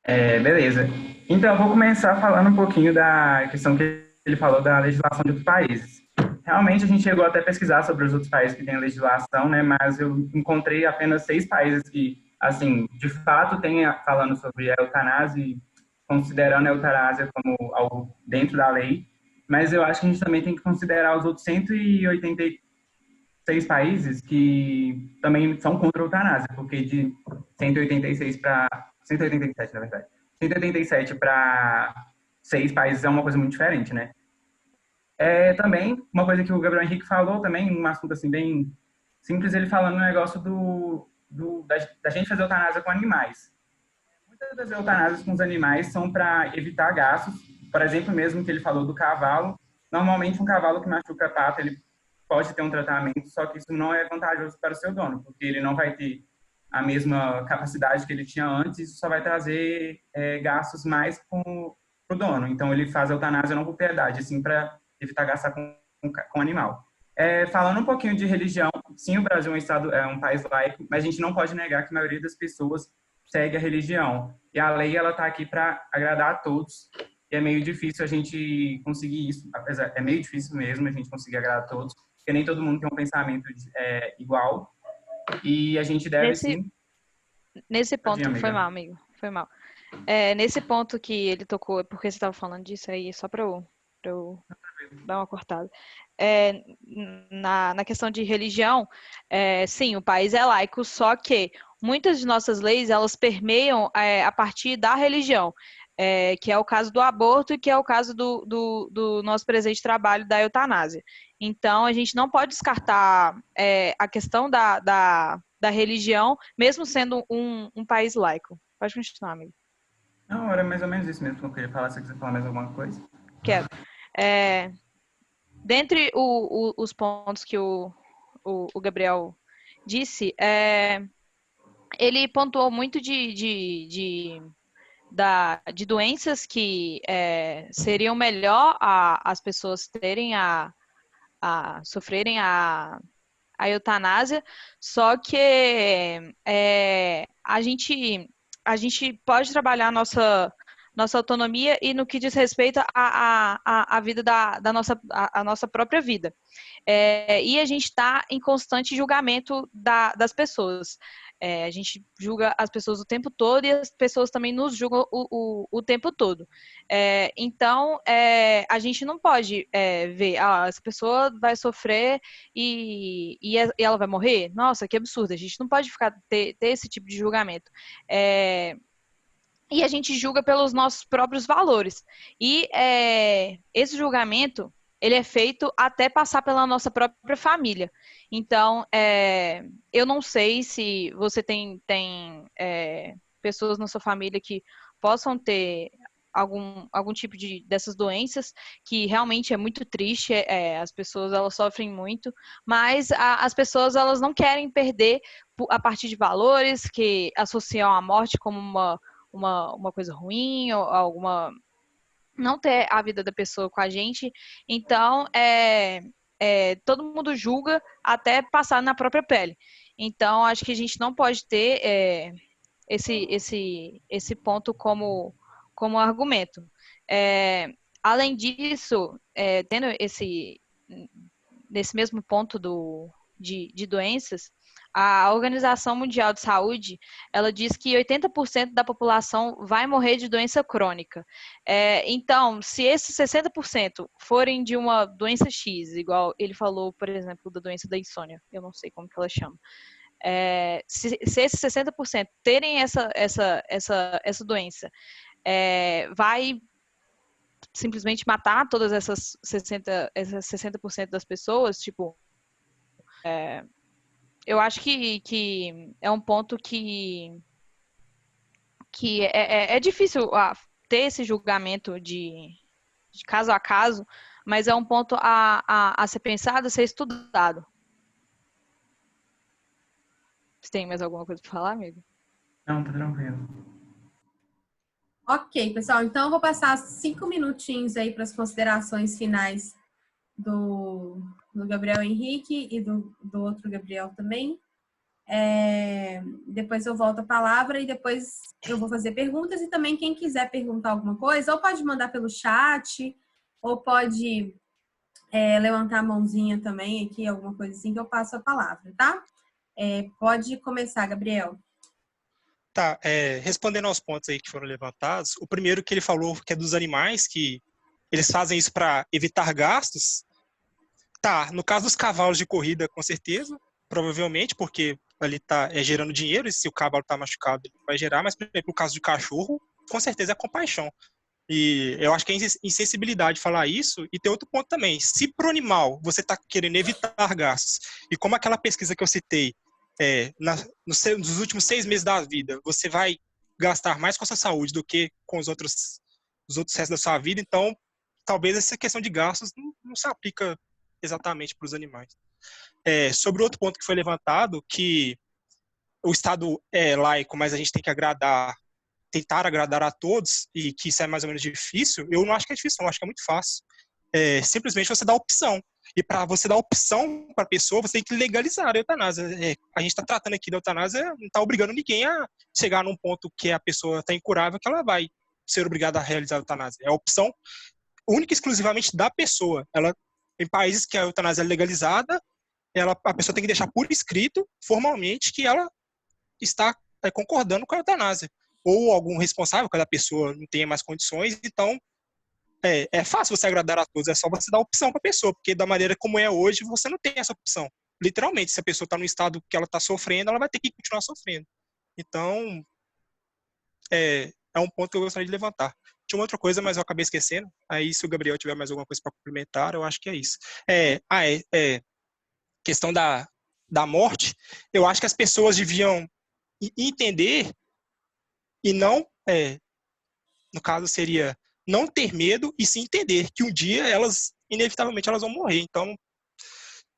Beleza. Então, eu vou começar falando um pouquinho da questão que ele falou da legislação de outros países. Realmente, a gente chegou até a pesquisar sobre os outros países que têm legislação, né? Mas eu encontrei apenas 6 países que, assim, de fato, têm falando sobre a eutanásia, considerando a eutanásia como algo dentro da lei. Mas eu acho que a gente também tem que considerar os outros 186 países que também são contra a eutanásia, porque de 186 para 187, na verdade. 187 para 6 países é uma coisa muito diferente, né? Também, uma coisa que o Gabriel Henrique falou também, um assunto assim bem simples, ele falando no negócio da gente fazer eutanásia com animais. Muitas das eutanásias com os animais são para evitar gastos. Por exemplo, mesmo que ele falou do cavalo, normalmente um cavalo que machuca a pata, ele pode ter um tratamento, só que isso não é vantajoso para o seu dono, porque ele não vai ter a mesma capacidade que ele tinha antes, isso só vai trazer gastos mais para o dono. Então, ele faz a eutanásia não por piedade, assim, para evitar gastar com animal. Falando um pouquinho de religião, sim, o Brasil é um país laico, mas a gente não pode negar que a maioria das pessoas segue a religião. E a lei, ela está aqui para agradar a todos, e é meio difícil a gente conseguir isso, é meio difícil mesmo a gente conseguir agradar a todos, porque nem todo mundo tem um pensamento igual, e a gente deve sim... Nesse ponto, foi mal, amigo, foi mal. Nesse ponto que ele tocou, porque você estava falando disso aí, só para eu dar uma cortada. Na questão de religião, sim, o país é laico, só que muitas de nossas leis, elas permeiam a partir da religião, que é o caso do aborto e que é o caso do nosso presente trabalho da eutanásia. Então, a gente não pode descartar a questão da religião, mesmo sendo um país laico. Pode continuar, amigo. Não, era mais ou menos isso mesmo que eu queria falar. Se você quiser falar mais alguma coisa. Quero. Dentre os pontos que o Gabriel disse, ele pontuou muito de doenças que seriam melhor as pessoas terem sofrerem a eutanásia, só que a gente pode trabalhar a nossa autonomia e no que diz respeito à vida da nossa própria vida. E a gente está em constante julgamento das pessoas. A gente julga as pessoas o tempo todo e as pessoas também nos julgam o tempo todo. Então, a gente não pode ver, essa pessoa vai sofrer e ela vai morrer? Nossa, que absurdo. A gente não pode ter esse tipo de julgamento. E a gente julga pelos nossos próprios valores. E esse julgamento, ele é feito até passar pela nossa própria família. Então, eu não sei se você tem pessoas na sua família que possam ter algum tipo dessas doenças, que realmente é muito triste, as pessoas elas sofrem muito, mas as pessoas elas não querem perder a partir de valores que associam a morte como uma coisa ruim, ou alguma... não ter a vida da pessoa com a gente. Então, todo mundo julga até passar na própria pele. Então, acho que a gente não pode ter esse ponto como argumento. Além disso, tendo nesse mesmo ponto de doenças, a Organização Mundial de Saúde, ela diz que 80% da população vai morrer de doença crônica. Então, se esses 60% forem de uma doença X, igual ele falou, por exemplo, da doença da insônia, eu não sei como que ela chama, se esses 60% terem essa doença, vai simplesmente matar todas essas 60% das pessoas, tipo, eu acho que é um ponto que é difícil ter esse julgamento de caso a caso, mas é um ponto a ser pensado, a ser estudado. Você tem mais alguma coisa para falar, amigo? Não, tá tranquilo. Ok, pessoal. Então, eu vou passar 5 minutinhos aí para as considerações finais do Gabriel Henrique e do outro Gabriel também. Depois eu volto a palavra e depois eu vou fazer perguntas. E também quem quiser perguntar alguma coisa, ou pode mandar pelo chat, ou pode levantar a mãozinha também aqui, alguma coisa assim, que eu passo a palavra, tá? Pode começar, Gabriel. Tá, respondendo aos pontos aí que foram levantados, o primeiro que ele falou que é dos animais, que eles fazem isso para evitar gastos. Tá, no caso dos cavalos de corrida, com certeza, provavelmente, porque ali tá gerando dinheiro, e se o cavalo tá machucado, ele vai gerar, mas, por exemplo, no caso de cachorro, com certeza é compaixão. E eu acho que é insensibilidade falar isso. E tem outro ponto também. Se pro animal você tá querendo evitar gastos, e como aquela pesquisa que eu citei, nos últimos 6 meses da vida, você vai gastar mais com a sua saúde do que com os outros restos da sua vida, então talvez essa questão de gastos não se aplica exatamente para os animais. Sobre outro ponto que foi levantado, que o Estado é laico, mas a gente tem que tentar agradar a todos, e que isso é mais ou menos difícil, eu não acho que é difícil, eu acho que é muito fácil. Simplesmente você dá opção. E para você dar opção para a pessoa, você tem que legalizar a eutanásia. A gente está tratando aqui da eutanásia, não está obrigando ninguém a chegar num ponto que a pessoa está incurável, que ela vai ser obrigada a realizar a eutanásia. É a opção única e exclusivamente da pessoa. Em países que a eutanásia é legalizada, a pessoa tem que deixar por escrito, formalmente, que ela está concordando com a eutanásia. Ou algum responsável, quando a pessoa não tenha mais condições. Então, é fácil você agradar a todos, é só você dar opção para a pessoa, porque da maneira como é hoje, você não tem essa opção. Literalmente, se a pessoa está no estado que ela está sofrendo, ela vai ter que continuar sofrendo. Então, é um ponto que eu gostaria de levantar. Tinha uma outra coisa, mas eu acabei esquecendo. Aí, se o Gabriel tiver mais alguma coisa para complementar, eu acho que é isso. Questão da morte, eu acho que as pessoas deviam entender e não, no caso seria não ter medo e sim entender que um dia inevitavelmente elas vão morrer. Então,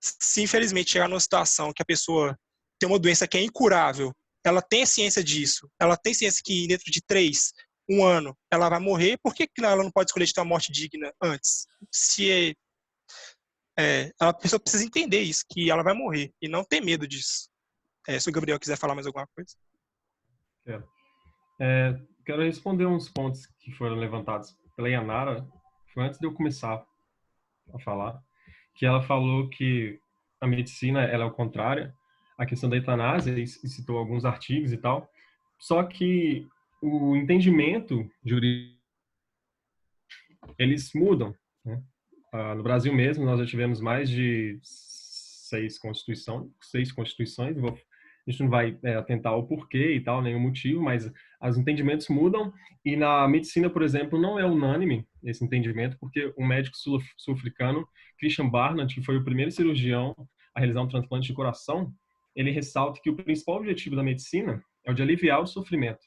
se infelizmente chegar numa situação que a pessoa tem uma doença que é incurável, ela tem ciência disso, ela tem ciência que dentro de 1 ano ela vai morrer, por que ela não pode escolher de ter uma morte digna antes? A pessoa precisa entender isso, que ela vai morrer, e não ter medo disso. Se o Gabriel quiser falar mais alguma coisa. Quero responder uns pontos que foram levantados pela Yanara, foi antes de eu começar a falar, que ela falou que a medicina ela é o contrário, a questão da eutanásia, e citou alguns artigos e tal, só que o entendimento jurídico, eles mudam, né? No Brasil mesmo, nós já tivemos mais de 6 constituições, a gente não vai atentar ao porquê e tal, nem o motivo, mas os entendimentos mudam, e na medicina, por exemplo, não é unânime esse entendimento, porque o médico sul-africano, Christian Barnard, que foi o primeiro cirurgião a realizar um transplante de coração, ele ressalta que o principal objetivo da medicina é o de aliviar o sofrimento,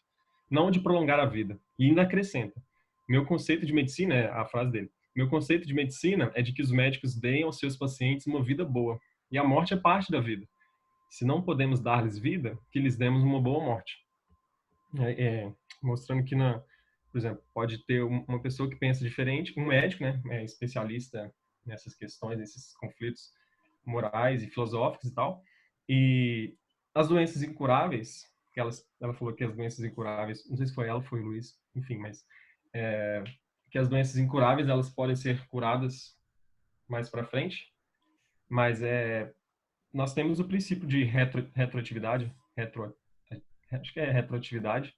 não de prolongar a vida. E ainda acrescenta, meu conceito de medicina, a frase dele, meu conceito de medicina é de que os médicos deem aos seus pacientes uma vida boa, e a morte é parte da vida. Se não podemos dar-lhes vida, que lhes demos uma boa morte. Mostrando que, por exemplo, pode ter uma pessoa que pensa diferente, um médico, né, especialista nessas questões, nesses conflitos morais e filosóficos e tal, e as doenças incuráveis, que ela falou que as doenças incuráveis, não sei se foi ela ou foi o Luiz, enfim, mas que as doenças incuráveis elas podem ser curadas mais para frente, mas nós temos o princípio de retroatividade, acho que é retroatividade,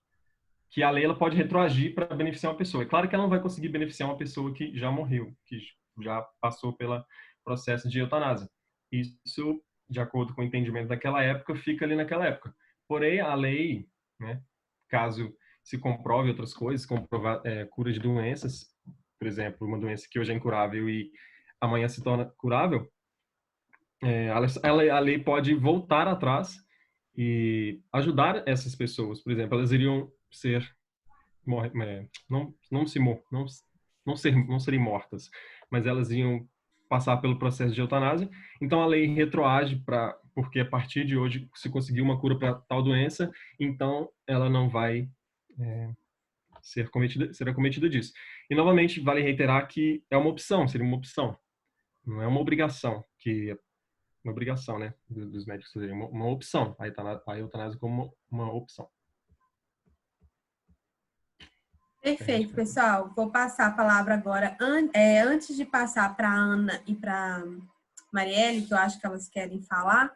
que a lei ela pode retroagir para beneficiar uma pessoa. É claro que ela não vai conseguir beneficiar uma pessoa que já morreu, que já passou pelo processo de eutanásia. Isso de acordo com o entendimento daquela época, fica ali naquela época. Porém, a lei, né, caso se comprove outras coisas, comprovar cura de doenças, por exemplo, uma doença que hoje é incurável e amanhã se torna curável, a lei pode voltar atrás e ajudar essas pessoas. Por exemplo, elas iriam ser não serem mortas, mas elas iam passar pelo processo de eutanásia. Então a lei retroage porque a partir de hoje se conseguiu uma cura para tal doença, então ela não vai será cometida disso. E novamente vale reiterar que é uma opção, seria uma opção, não é uma obrigação, uma obrigação, né, dos médicos fazerem, uma opção, a eutanásia como uma opção. Perfeito, pessoal. Vou passar a palavra agora. Antes de passar para a Ana e para Marielle, que eu acho que elas querem falar,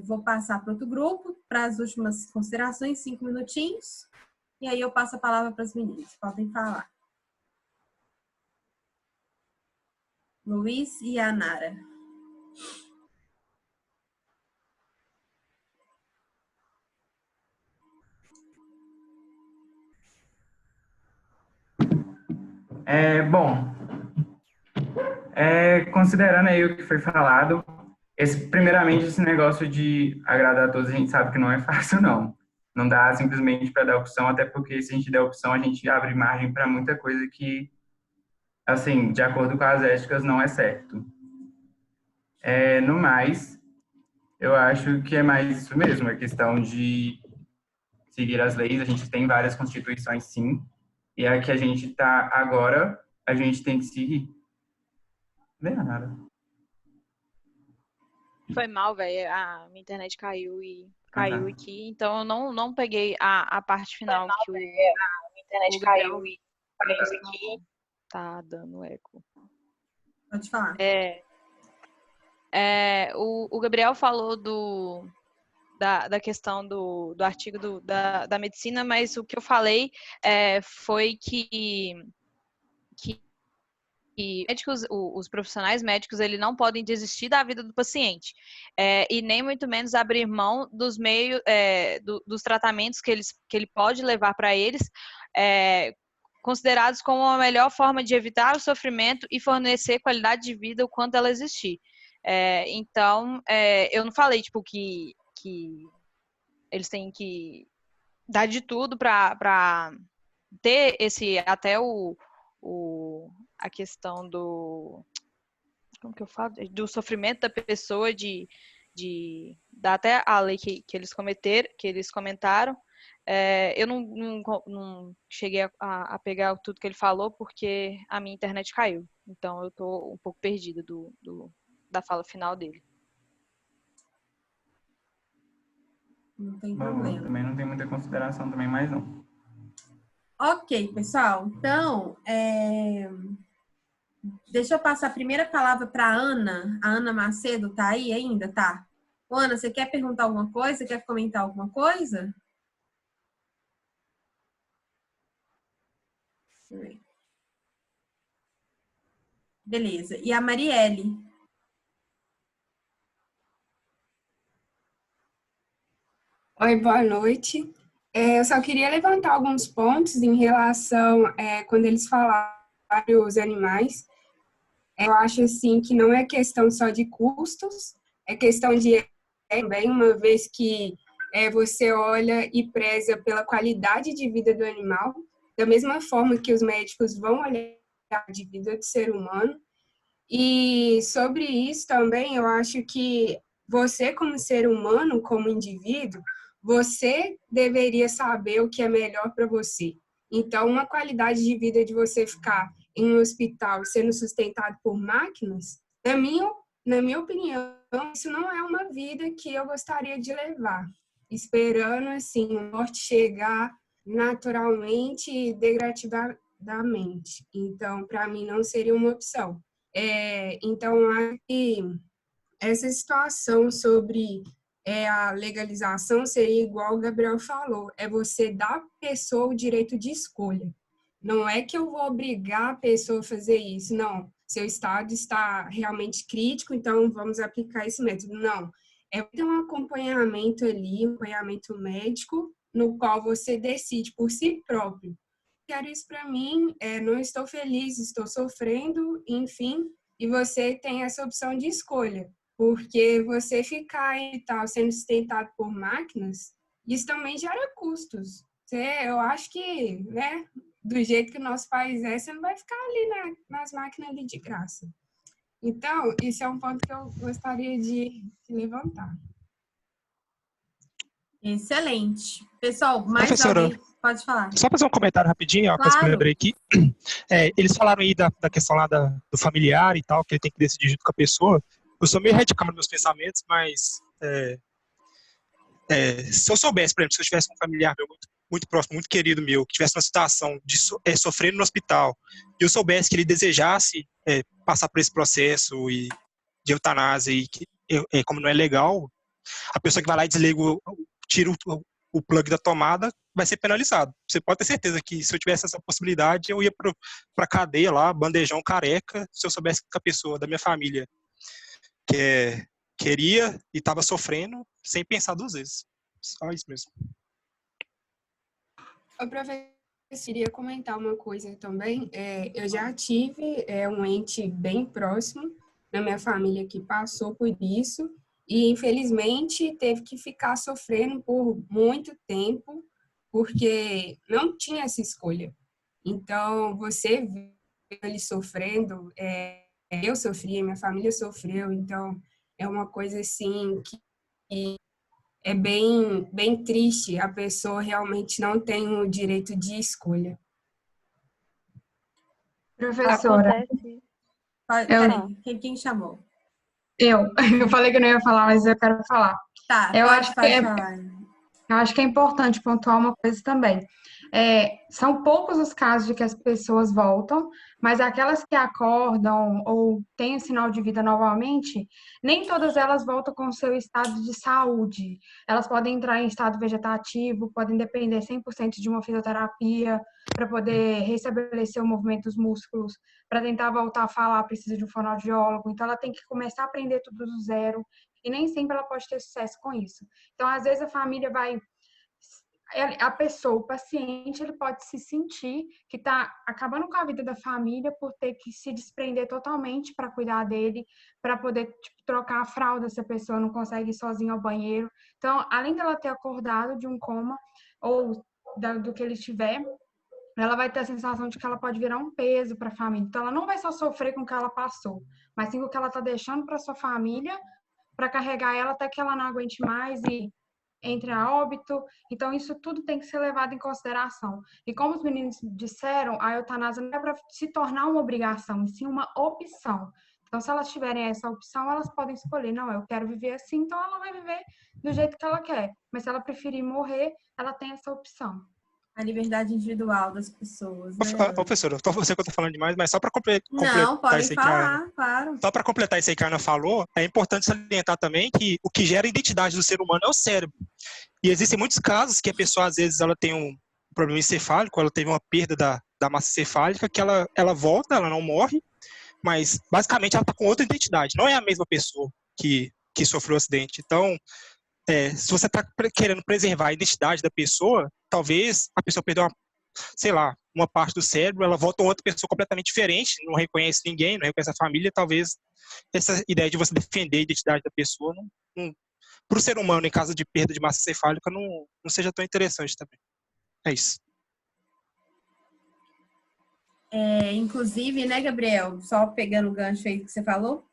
vou passar para outro grupo, para as últimas considerações, 5 minutinhos. E aí eu passo a palavra para as meninas. Podem falar. Luiz e a Nara. Bom, considerando aí o que foi falado, primeiramente esse negócio de agradar a todos, a gente sabe que não é fácil, não. Não dá simplesmente para dar opção, até porque se a gente der opção, a gente abre margem para muita coisa que, assim, de acordo com as éticas, não é certo. No mais, eu acho que é mais isso mesmo, a questão de seguir as leis. A gente tem várias constituições, sim, e a que a gente está agora, a gente tem que seguir. Não é nada. Foi mal, velho. A minha internet caiu Tá. aqui, então eu não peguei a parte final que a minha internet o Gabriel caiu aqui. Tá dando eco. Pode falar. O Gabriel falou da questão do artigo da medicina, mas o que eu falei foi que médicos, os profissionais médicos, eles não podem desistir da vida do paciente e nem muito menos abrir mão dos meios, dos tratamentos que ele pode levar para eles, considerados como a melhor forma de evitar o sofrimento e fornecer qualidade de vida o quanto ela existir. Então, eu não falei tipo que eles têm que dar de tudo para ter até a questão como que eu falo? Do sofrimento da pessoa, dar até a lei que eles comentaram. Eu não cheguei a pegar tudo que ele falou porque a minha internet caiu. Então eu tô um pouco perdida da fala final dele. Não tem problema. Também não tem muita consideração também, mais não. Ok, pessoal. Então, deixa eu passar a primeira palavra para a Ana. A Ana Macedo tá aí ainda? Tá. Ô, Ana, você quer perguntar alguma coisa? Você quer comentar alguma coisa? Beleza. E a Marielle? Oi, boa noite. Eu só queria levantar alguns pontos em relação quando eles falaram os animais. Eu acho assim que não é questão só de custos, é questão de também, uma vez que você olha e preza pela qualidade de vida do animal, da mesma forma que os médicos vão olhar de vida do ser humano. E sobre isso também, eu acho que você, como ser humano, como indivíduo, você deveria saber o que é melhor para você. Então, uma qualidade de vida de você ficar em um hospital sendo sustentado por máquinas, na minha opinião, isso não é uma vida que eu gostaria de levar, esperando assim a morte chegar naturalmente e degradadamente. Então, para mim, não seria uma opção. Então, acho que essa situação sobre a legalização seria igual o Gabriel falou, é você dar à pessoa o direito de escolha. Não é que eu vou obrigar a pessoa a fazer isso, não. seu estado está realmente crítico, então vamos aplicar esse método. Não, é ter um acompanhamento ali, um acompanhamento médico, no qual você decide por si próprio. Quero isso para mim, não estou feliz, estou sofrendo, enfim, e você tem essa opção de escolha, porque você ficar e tal sendo sustentado por máquinas, isso também gera custos. Eu acho que, né, do jeito que o nosso país você não vai ficar ali nas máquinas ali de graça. Então, isso é um ponto que eu gostaria de levantar. Excelente. Pessoal, mais Professora, alguém pode falar? só fazer um comentário rapidinho, ó, Claro. que eu lembrei aqui. Eles falaram aí da questão lá do familiar e tal, que ele tem que decidir junto com a pessoa. Eu sou meio radical nos meus pensamentos, mas se eu soubesse, por exemplo, se eu tivesse um familiar meu muito próximo, muito querido meu, que tivesse uma situação de sofrendo no hospital, e eu soubesse que ele desejasse passar por esse processo de eutanásia, e que, como não é legal, a pessoa que vai lá e desliga, tira o plug da tomada, vai ser penalizado. Você pode ter certeza que se eu tivesse essa possibilidade, eu ia para a cadeia lá, bandejão careca, se eu soubesse que a pessoa da minha família queria e estava sofrendo, sem pensar duas vezes. Só isso mesmo. Professor, eu queria comentar uma coisa também. Eu já tive um ente bem próximo na minha família que passou por isso e, infelizmente, teve que ficar sofrendo por muito tempo porque não tinha essa escolha. Então, você vê ele sofrendo, eu sofri, minha família sofreu, então é uma coisa assim que é bem triste, a pessoa realmente não tem o direito de escolha. Professora, Peraí, quem chamou? eu falei que eu não ia falar, mas eu quero falar. Tá, Eu pode falar. Eu acho que é importante pontuar uma coisa também. São poucos os casos de que as pessoas voltam, mas aquelas que acordam ou têm o sinal de vida novamente, nem todas elas voltam com o seu estado de saúde. Elas podem entrar em estado vegetativo, podem depender 100% de uma fisioterapia para poder restabelecer o movimento dos músculos, para tentar voltar a falar, precisa de um fonoaudiólogo. Então, ela tem que começar a aprender tudo do zero e nem sempre ela pode ter sucesso com isso. Então, às vezes, a família a pessoa, o paciente, ele pode se sentir que está acabando com a vida da família por ter que se desprender totalmente para cuidar dele, para poder trocar a fralda se a pessoa não consegue ir sozinha ao banheiro. Então, além dela ter acordado de um coma ou do que ele tiver, ela vai ter a sensação de que ela pode virar um peso para a família. Então, ela não vai só sofrer com o que ela passou, mas sim com o que ela está deixando para sua família, para carregar ela até que ela não aguente mais e entre a óbito. Então, isso tudo tem que ser levado em consideração. E como os meninos disseram, a eutanásia não é para se tornar uma obrigação, e sim uma opção. Então, se elas tiverem essa opção, elas podem escolher, não, eu quero viver assim, então ela vai viver do jeito que ela quer. Mas se ela preferir morrer, ela tem essa opção. A liberdade individual das pessoas, né? Professora, eu sei que eu tô falando demais, mas só para Não, pode falar, claro. Só para completar isso aí que a Ana falou, é importante salientar também que o que gera a identidade do ser humano é o cérebro. E existem muitos casos que a pessoa, às vezes, ela tem um problema encefálico, ela teve uma perda da massa encefálica, que ela volta, ela não morre, mas basicamente ela está com outra identidade. Não é a mesma pessoa que sofreu o acidente. Então, se você está querendo preservar a identidade da pessoa, talvez a pessoa perdeu uma parte do cérebro, ela volta a outra pessoa completamente diferente, não reconhece ninguém, não reconhece a família, talvez essa ideia de você defender a identidade da pessoa, para o ser humano, em caso de perda de massa encefálica, não seja tão interessante também. É isso. Inclusive, né, Gabriel, só pegando o gancho aí que você falou,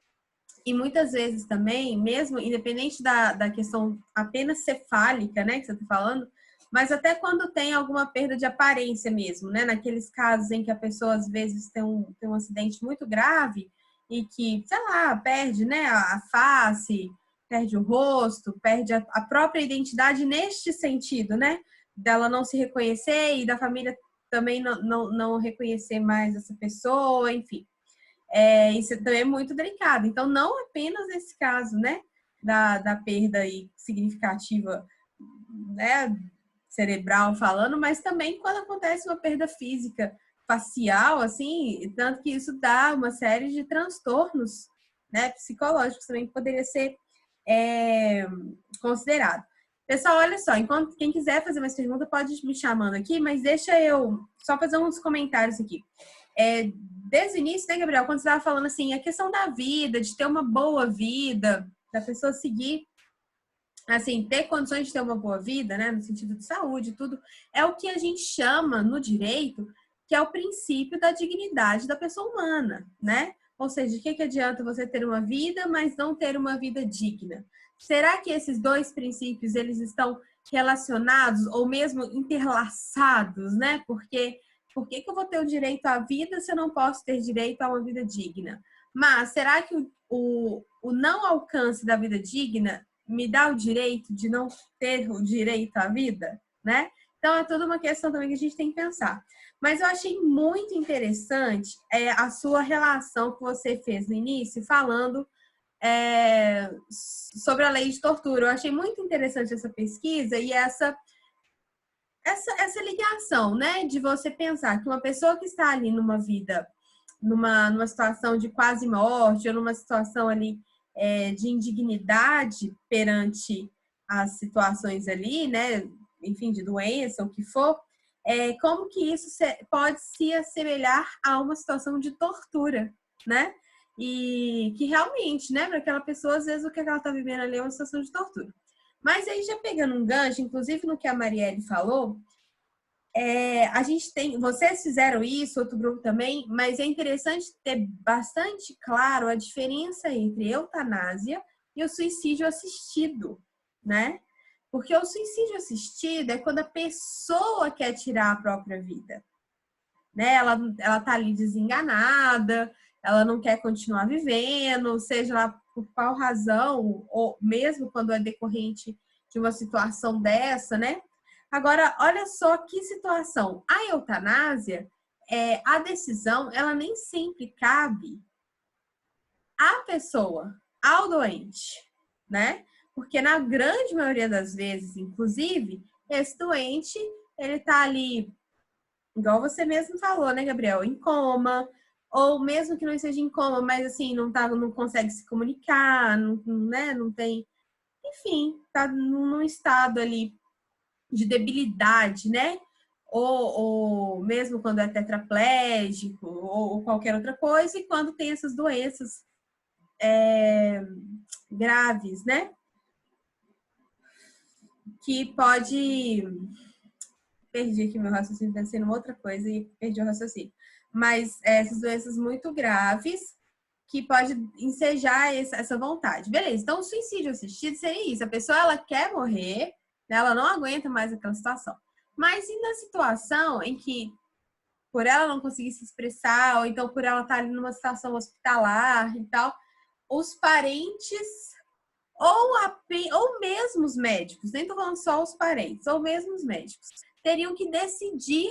e muitas vezes também, mesmo independente da questão apenas cefálica, né, que você está falando, mas até quando tem alguma perda de aparência mesmo, né, naqueles casos em que a pessoa às vezes tem um acidente muito grave e que, sei lá, perde, né, a face, perde o rosto, perde a própria identidade neste sentido, né, dela não se reconhecer e da família também não reconhecer mais essa pessoa, enfim. Isso também é muito delicado. Então, não apenas nesse caso, né, da perda aí significativa, né, cerebral falando, mas também quando acontece uma perda física facial, assim, tanto que isso dá uma série de transtornos, né, psicológicos também que poderia ser considerado. Pessoal, olha só, enquanto quem quiser fazer mais pergunta pode me chamando aqui, mas deixa eu só fazer uns comentários aqui. Desde o início, né, Gabriel, quando você estava falando assim, a questão da vida, de ter uma boa vida, da pessoa seguir, assim, ter condições de ter uma boa vida, né, no sentido de saúde e tudo, é o que a gente chama no direito, que é o princípio da dignidade da pessoa humana, né? Ou seja, de que adianta você ter uma vida, mas não ter uma vida digna? Será que esses dois princípios, eles estão relacionados ou mesmo interlaçados, né? Porque por que eu vou ter o direito à vida se eu não posso ter direito a uma vida digna? Mas será que o não alcance da vida digna me dá o direito de não ter o direito à vida, né? Então, é toda uma questão também que a gente tem que pensar. Mas eu achei muito interessante a sua relação que você fez no início, falando sobre a lei de tortura. Eu achei muito interessante essa pesquisa e essa ligação, né? De você pensar que uma pessoa que está ali numa vida, numa situação de quase morte, ou numa situação ali de indignidade perante as situações ali, né? Enfim, de doença, o que for, como que isso pode se assemelhar a uma situação de tortura, né? E que realmente, né, para aquela pessoa, às vezes o que ela está vivendo ali é uma situação de tortura. Mas aí, já pegando um gancho, inclusive no que a Marielle falou, a gente tem, vocês fizeram isso, outro grupo também, mas é interessante ter bastante claro a diferença entre eutanásia e o suicídio assistido, né? Porque o suicídio assistido é quando a pessoa quer tirar a própria vida, né? Ela tá ali desenganada, ela não quer continuar vivendo, seja lá por qual razão, ou mesmo quando é decorrente de uma situação dessa, né? Agora, olha só que situação. A eutanásia, a decisão, ela nem sempre cabe à pessoa, ao doente, né? Porque na grande maioria das vezes, inclusive, esse doente, ele tá ali, igual você mesmo falou, né, Gabriel? Em coma, ou mesmo que não esteja em coma, mas assim, não consegue se comunicar, né, não tem... Enfim, tá num estado ali de debilidade, né? Ou mesmo quando é tetraplégico, ou qualquer outra coisa, e quando tem essas doenças graves, né? Que pode... Perdi aqui meu raciocínio, pensei numa outra coisa e perdi o raciocínio. Mas essas doenças muito graves que pode ensejar essa vontade. Beleza, então o suicídio assistido seria isso. A pessoa, ela quer morrer, ela não aguenta mais aquela situação. Mas e na situação em que, por ela não conseguir se expressar, ou então por ela estar ali numa situação hospitalar e tal, os parentes, ou mesmo os médicos, nem tô falando só os parentes, ou mesmo os médicos, teriam que decidir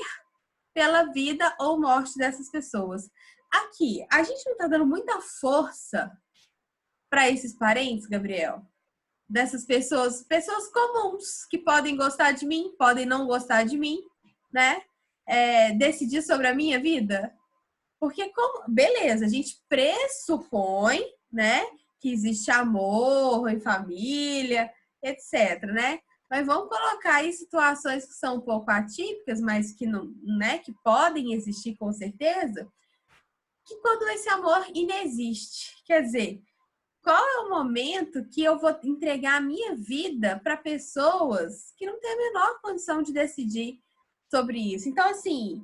pela vida ou morte dessas pessoas. Aqui, a gente não tá dando muita força para esses parentes, Gabriel? Dessas pessoas comuns, que podem gostar de mim, podem não gostar de mim, né? Decidir sobre a minha vida. Porque, beleza, a gente pressupõe, né, que existe amor em família, etc, né? Mas vamos colocar aí situações que são um pouco atípicas, mas que não, né, que podem existir com certeza, que quando esse amor inexiste. Quer dizer, qual é o momento que eu vou entregar a minha vida para pessoas que não têm a menor condição de decidir sobre isso? Então, assim,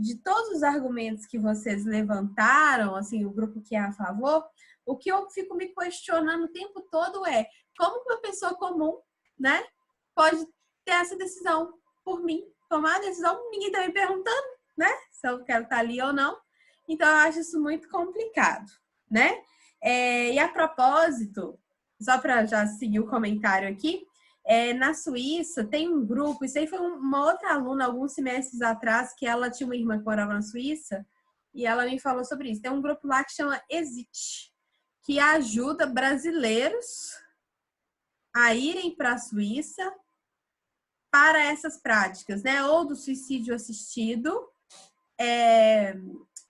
de todos os argumentos que vocês levantaram, assim, o grupo que é a favor, o que eu fico me questionando o tempo todo é como uma pessoa comum, né, pode ter essa decisão por mim, tomar a decisão, ninguém tá me perguntando, né, se eu quero estar ali ou não. Então, eu acho isso muito complicado, né? E a propósito, só para já seguir o comentário aqui, na Suíça tem um grupo, isso aí foi uma outra aluna alguns semestres atrás, que ela tinha uma irmã que morava na Suíça, e ela me falou sobre isso. Tem um grupo lá que chama Exit, que ajuda brasileiros a irem para a Suíça para essas práticas, né? Ou do suicídio assistido,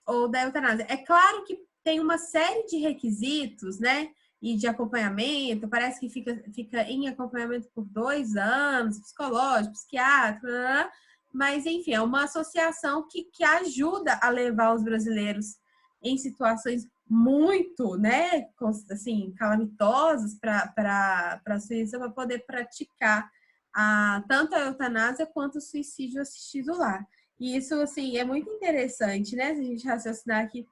ou da eutanásia. É claro que tem uma série de requisitos, né? E de acompanhamento, parece que fica em acompanhamento por 2 anos, psicológico, psiquiatra, mas enfim, é uma associação que ajuda a levar os brasileiros em situações muito, né, assim, calamitosas para a Suíça, para poder praticar tanto a eutanásia quanto o suicídio assistido lá. E isso, assim, é muito interessante, né, se a gente raciocinar que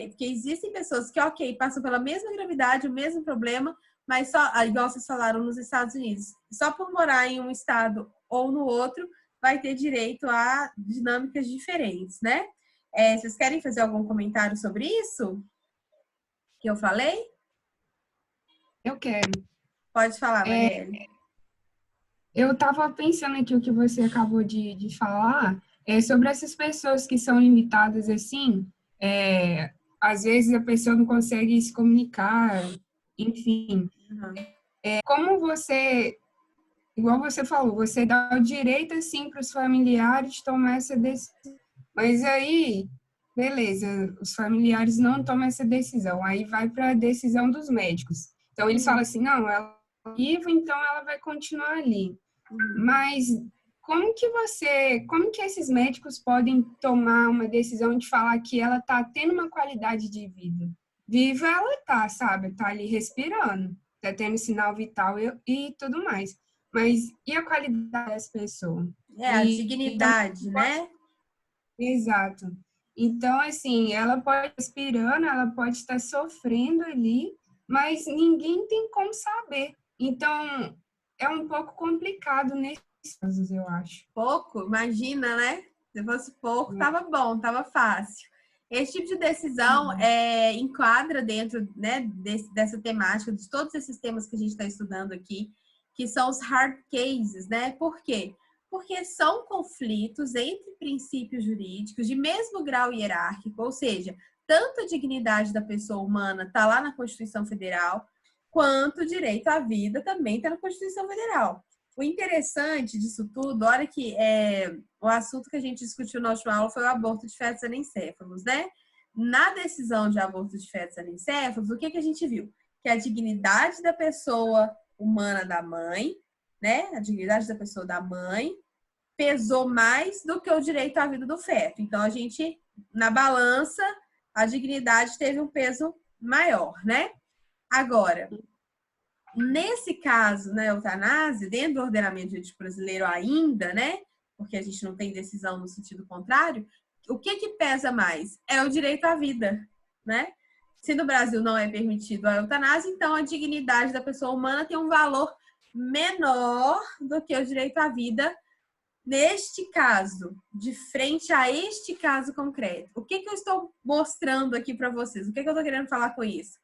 porque existem pessoas que, ok, passam pela mesma gravidade, o mesmo problema, mas só, igual vocês falaram nos Estados Unidos, só por morar em um estado ou no outro, vai ter direito a dinâmicas diferentes, né? Vocês querem fazer algum comentário sobre isso que eu falei? Eu quero. Pode falar, Marielle. Eu estava pensando aqui o que você acabou de falar, sobre essas pessoas que são limitadas assim, às vezes a pessoa não consegue se comunicar, enfim. Uhum. Como você, igual você falou, você dá o direito assim para os familiares de tomar essa decisão. Mas aí, beleza, os familiares não tomam essa decisão, aí vai para a decisão dos médicos. Então eles falam assim, não, ela é viva, então ela vai continuar ali. Mas como que esses médicos podem tomar uma decisão de falar que ela está tendo uma qualidade de vida? Viva ela tá, sabe? Tá ali respirando, tá tendo sinal vital e tudo mais. Mas e a qualidade das pessoas? A dignidade, né? Exato. Então, assim, ela pode estar respirando, ela pode estar sofrendo ali, mas ninguém tem como saber. Então, é um pouco complicado nesses casos, eu acho. Pouco? Imagina, né? Se fosse pouco, tava bom, tava fácil. Esse tipo de decisão enquadra dentro, né, dessa temática, de todos esses temas que a gente está estudando aqui, que são os hard cases, né? Por quê? Porque são conflitos entre princípios jurídicos de mesmo grau hierárquico, ou seja, tanto a dignidade da pessoa humana está lá na Constituição Federal, quanto o direito à vida também está na Constituição Federal. O interessante disso tudo, olha que o assunto que a gente discutiu na última aula foi o aborto de fetos anencéfalos, né? Na decisão de aborto de fetos anencéfalos, o que a gente viu? Que a dignidade da pessoa humana da mãe, né? A dignidade da pessoa da mãe pesou mais do que o direito à vida do feto. Então, a gente, na balança, a dignidade teve um peso maior, né? Agora, nesse caso, na eutanásia, dentro do ordenamento jurídico brasileiro ainda, né? Porque a gente não tem decisão no sentido contrário, o que pesa mais? É o direito à vida, né? Se no Brasil não é permitido a eutanásia, então a dignidade da pessoa humana tem um valor menor do que o direito à vida neste caso, de frente a este caso concreto. O que eu estou mostrando aqui para vocês? O que eu estou querendo falar com isso?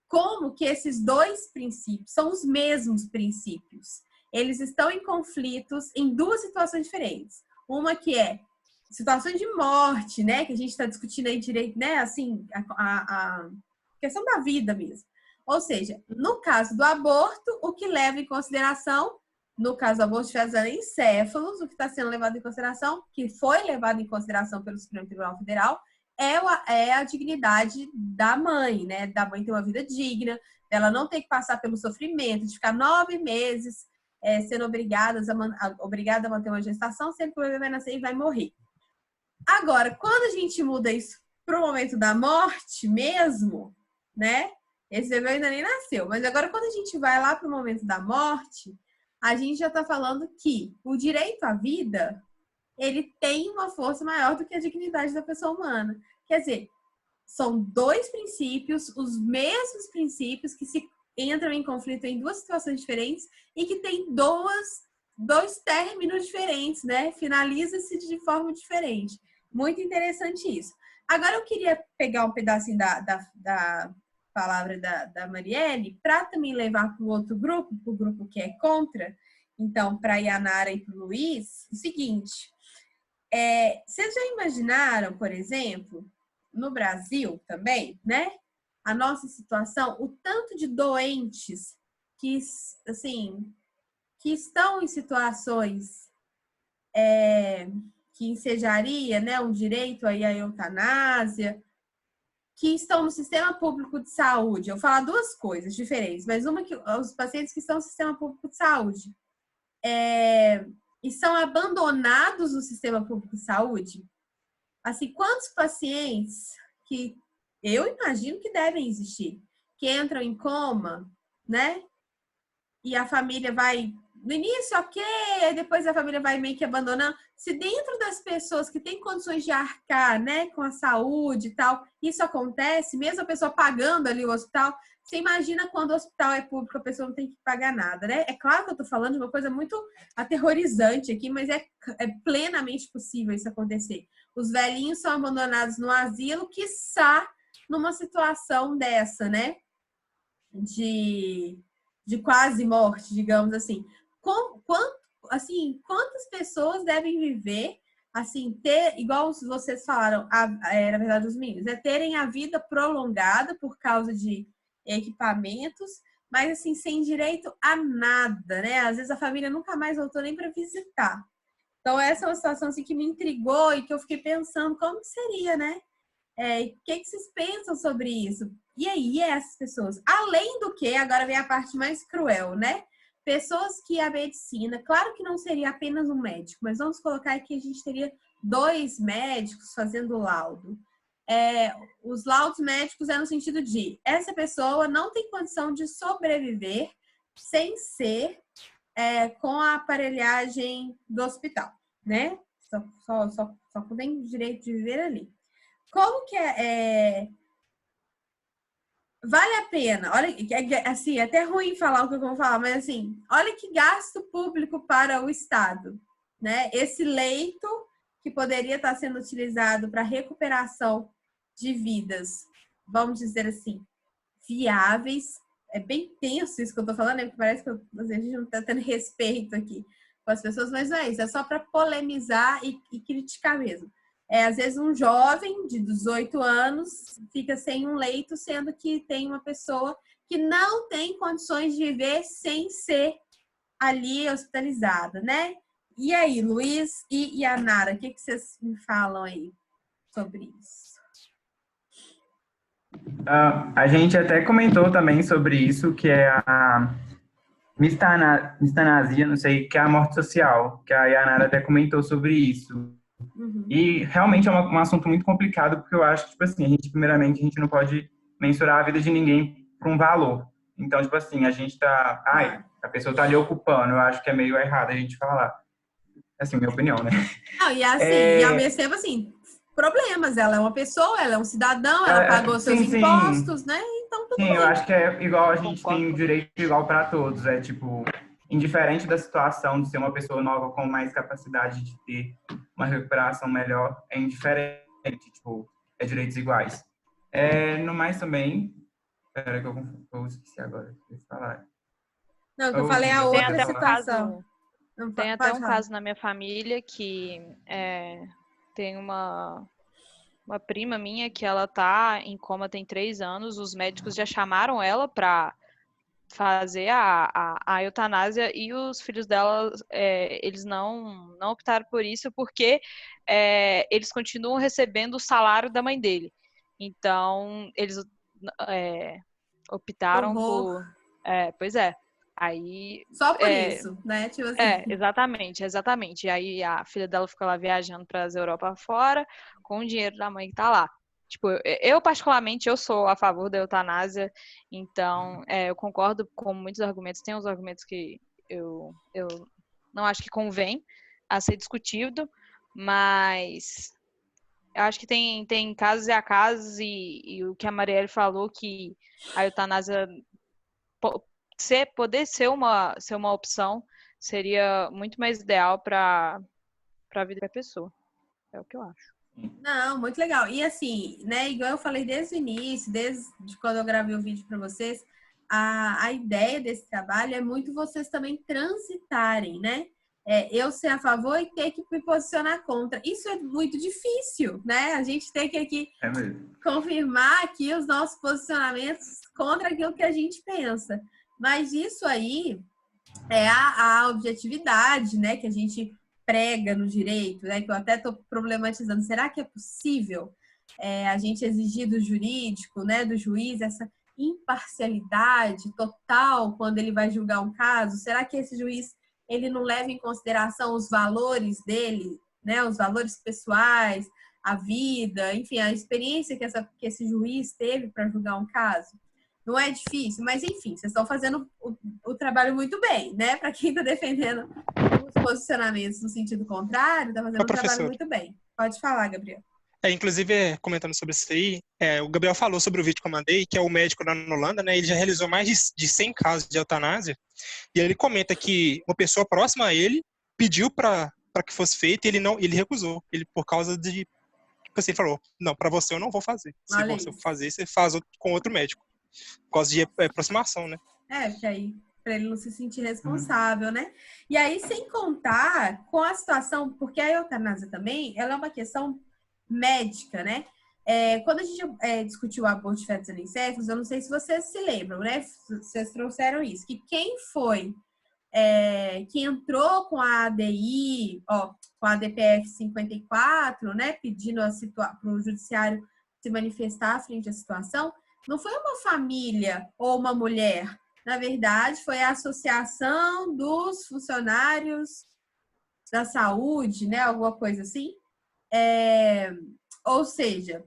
Como que esses dois princípios são os mesmos princípios. Eles estão em conflitos em duas situações diferentes. Uma que é situação de morte, né? Que a gente está discutindo aí direito, né? Assim, a questão da vida mesmo. Ou seja, no caso do aborto, o que leva em consideração, no caso do aborto de fetos anencéfalos, o que está sendo levado em consideração, que foi levado em consideração pelo Supremo Tribunal Federal, é a dignidade da mãe, né? Da mãe ter uma vida digna, ela não ter que passar pelo sofrimento, de ficar 9 meses sendo obrigada a manter uma gestação, sempre que o bebê vai nascer e vai morrer. Agora, quando a gente muda isso para o momento da morte mesmo, né? Esse bebê ainda nem nasceu, mas agora quando a gente vai lá para o momento da morte, a gente já está falando que o direito à vida ele tem uma força maior do que a dignidade da pessoa humana. Quer dizer, são dois princípios, os mesmos princípios que se entram em conflito em duas situações diferentes e que tem dois términos diferentes, né? Finaliza-se de forma diferente. Muito interessante isso. Agora eu queria pegar um pedacinho da palavra da Marielle para também levar para o outro grupo, para o grupo que é contra, então para a Yanara e para o Luiz, o seguinte... vocês já imaginaram, por exemplo, no Brasil também, né? A nossa situação, o tanto de doentes que, assim, que estão em situações que ensejaria, né, um direito aí à eutanásia, que estão no sistema público de saúde. Eu vou falar duas coisas diferentes, mas uma que os pacientes que estão no sistema público de saúde e são abandonados no sistema público de saúde. Assim, quantos pacientes que eu imagino que devem existir, que entram em coma, né? E a família vai, no início, ok, depois a família vai meio que abandonando. Se dentro das pessoas que têm condições de arcar, né, com a saúde e tal, isso acontece, mesmo a pessoa pagando ali o hospital, você imagina quando o hospital é público, a pessoa não tem que pagar nada, né? É claro que eu tô falando de uma coisa muito aterrorizante aqui, mas é plenamente possível isso acontecer. Os velhinhos são abandonados no asilo, quiçá numa situação dessa, né? De quase morte, digamos assim. Quantas pessoas devem viver, assim, ter, igual vocês falaram, na verdade, os meninos, terem a vida prolongada por causa de equipamentos, mas, assim, sem direito a nada, né? Às vezes a família nunca mais voltou nem para visitar. Então, essa é uma situação, assim, que me intrigou e que eu fiquei pensando como que seria, né? O que vocês pensam sobre isso? E aí, essas pessoas, além do que, agora vem a parte mais cruel, né? Pessoas que a medicina, claro que não seria apenas um médico, mas vamos colocar aqui que a gente teria 2 médicos fazendo laudo. Os laudos médicos no sentido de essa pessoa não tem condição de sobreviver sem ser com a aparelhagem do hospital, né? Só tem direito de viver ali. Como que vale a pena? Olha, assim, é até ruim falar o que eu vou falar, mas assim, olha que gasto público para o Estado, né? Esse leito que poderia estar sendo utilizado para recuperação de vidas, vamos dizer assim, viáveis. É bem tenso isso que eu estou falando, porque parece que a gente não está tendo respeito aqui com as pessoas, mas não é isso, é só para polemizar e criticar mesmo. Às vezes um jovem de 18 anos fica sem um leito, sendo que tem uma pessoa que não tem condições de viver sem ser ali hospitalizada, né? E aí, Luiz e a Nara, o que vocês me falam aí sobre isso? A gente até comentou também sobre isso, que é a mistanasia, não sei, que é a morte social, que a Yanara até comentou sobre isso. Uhum. E realmente é um assunto muito complicado, porque eu acho que, tipo assim, primeiramente, a gente não pode mensurar a vida de ninguém por um valor. Então, tipo assim, a gente tá... a pessoa tá ali ocupando, eu acho que é meio errado a gente falar. Assim, minha opinião, né? Não, e assim, e ao mesmo tempo, assim, problemas. Ela é uma pessoa, ela é um cidadão, ela pagou seus impostos, né? Então, tudo bem. Eu acho que é igual, a gente tem direito igual para todos. Tipo, indiferente da situação de ser uma pessoa nova com mais capacidade de ter uma recuperação melhor, é indiferente, tipo, é direitos iguais. No mais também, espera que eu esqueci agora de falar. Não, que eu falei a outra situação. Tem até um caso na minha família que tem uma prima minha que ela tá em coma tem 3 anos, os médicos já chamaram ela para fazer a eutanásia e os filhos dela, eles não optaram por isso porque eles continuam recebendo o salário da mãe dele. Então, eles optaram por... pois é. Aí, só por isso, né? Tipo assim. Exatamente. E aí a filha dela fica lá viajando para as Europa fora com o dinheiro da mãe que tá lá. Tipo, eu particularmente, eu sou a favor da eutanásia, então eu concordo com muitos argumentos. Tem uns argumentos que eu não acho que convém a ser discutido, mas eu acho que tem casos e a casos, e o que a Marielle falou, que a eutanásia poder ser uma opção seria muito mais ideal para a vida da pessoa. É o que eu acho. Não, muito legal. E assim, né, igual eu falei desde o início, desde quando eu gravei o vídeo para vocês, a ideia desse trabalho é muito vocês também transitarem, né? Eu ser a favor e ter que me posicionar contra. Isso é muito difícil, né? A gente tem que aqui confirmar aqui os nossos posicionamentos contra aquilo que a gente pensa. Mas isso aí é a objetividade, né, que a gente prega no direito, né? Que eu até estou problematizando. Será que é possível a gente exigir do jurídico, né, do juiz, essa imparcialidade total quando ele vai julgar um caso? Será que esse juiz ele não leva em consideração os valores dele, né, os valores pessoais, a vida, enfim, a experiência que esse juiz teve para julgar um caso? Não é difícil, mas enfim, vocês estão fazendo o trabalho muito bem, né? Para quem está defendendo os posicionamentos no sentido contrário, está fazendo um trabalho muito bem. Pode falar, Gabriel. Inclusive, comentando sobre isso aí, o Gabriel falou sobre o vídeo que eu mandei, que é o médico na Holanda, né? Ele já realizou mais de 100 casos de eutanásia, e ele comenta que uma pessoa próxima a ele pediu para que fosse feito e ele recusou. Ele, por causa de... Tipo assim, falou, não, para você eu não vou fazer. Se você fazer, você faz com outro médico. Por causa de aproximação, né? Porque aí, para ele não se sentir responsável, né? E aí, sem contar com a situação, porque a eutanásia também, ela é uma questão médica, né? Quando a gente discutiu o aborto de fetos anencéfalos, eu não sei se vocês se lembram, né? Vocês trouxeram isso, que quem foi que entrou com a ADI, com a DPF 54, né? Pedindo para o judiciário se manifestar frente à situação, não foi uma família ou uma mulher. Na verdade, foi a Associação dos Funcionários da Saúde, né? Alguma coisa assim. Ou seja,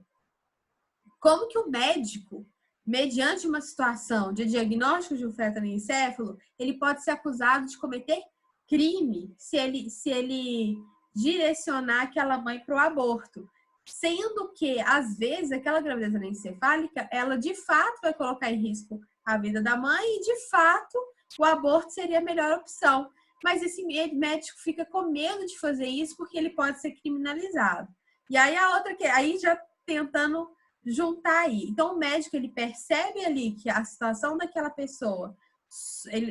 como que o médico, mediante uma situação de diagnóstico de um feto anencéfalo, ele pode ser acusado de cometer crime se ele direcionar aquela mãe para o aborto? Sendo que, às vezes, aquela gravidez anencefálica, ela de fato vai colocar em risco a vida da mãe e, de fato, o aborto seria a melhor opção. Mas esse médico fica com medo de fazer isso porque ele pode ser criminalizado. E aí a outra, aí já tentando juntar aí. Então, o médico, ele percebe ali que a situação daquela pessoa,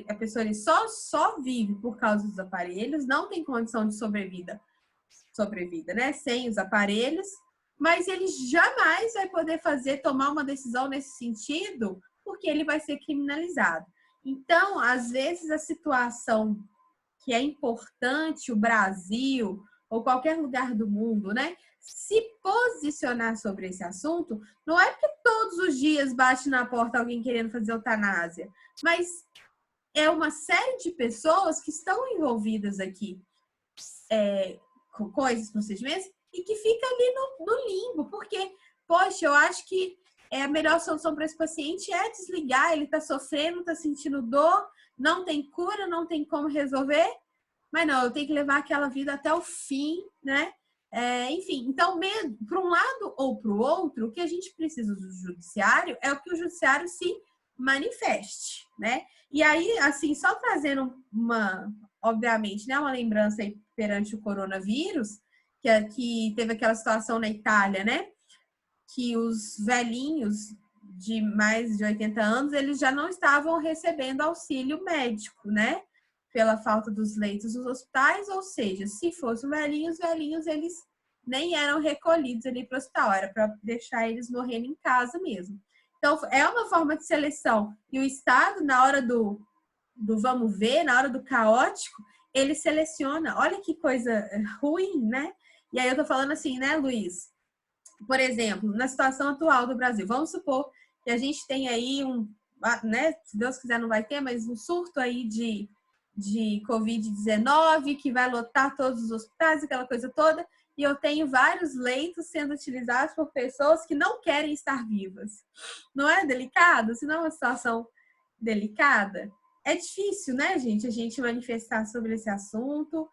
a pessoa ele só vive por causa dos aparelhos, não tem condição de sobrevida, né? Sem os aparelhos. Mas ele jamais vai poder tomar uma decisão nesse sentido, porque ele vai ser criminalizado. Então, às vezes, a situação que é importante, o Brasil ou qualquer lugar do mundo, né, se posicionar sobre esse assunto, não é porque todos os dias bate na porta alguém querendo fazer eutanásia, mas é uma série de pessoas que estão envolvidas aqui com coisas, procedimentos, e que fica ali no limbo, porque, poxa, eu acho que a melhor solução para esse paciente é desligar, ele está sofrendo, está sentindo dor, não tem cura, não tem como resolver, mas não, eu tenho que levar aquela vida até o fim, né? Enfim, então, para um lado ou para o outro, o que a gente precisa do judiciário é o que o judiciário se manifeste, né? E aí, assim, só trazendo obviamente, né, uma lembrança aí perante o coronavírus, que teve aquela situação na Itália, né? Que os velhinhos de mais de 80 anos, eles já não estavam recebendo auxílio médico, né? Pela falta dos leitos dos hospitais, ou seja, se fossem velhinhos, eles nem eram recolhidos ali para o hospital, era para deixar eles morrendo em casa mesmo. Então, é uma forma de seleção. E o Estado, na hora do vamos ver, na hora do caótico, ele seleciona. Olha que coisa ruim, né? E aí eu tô falando assim, né, Luiz? Por exemplo, na situação atual do Brasil, vamos supor que a gente tem aí né, se Deus quiser não vai ter, mas um surto aí de Covid-19 que vai lotar todos os hospitais, aquela coisa toda, e eu tenho vários leitos sendo utilizados por pessoas que não querem estar vivas. Não é delicado? Se não é uma situação delicada, é difícil, né, gente, a gente manifestar sobre esse assunto.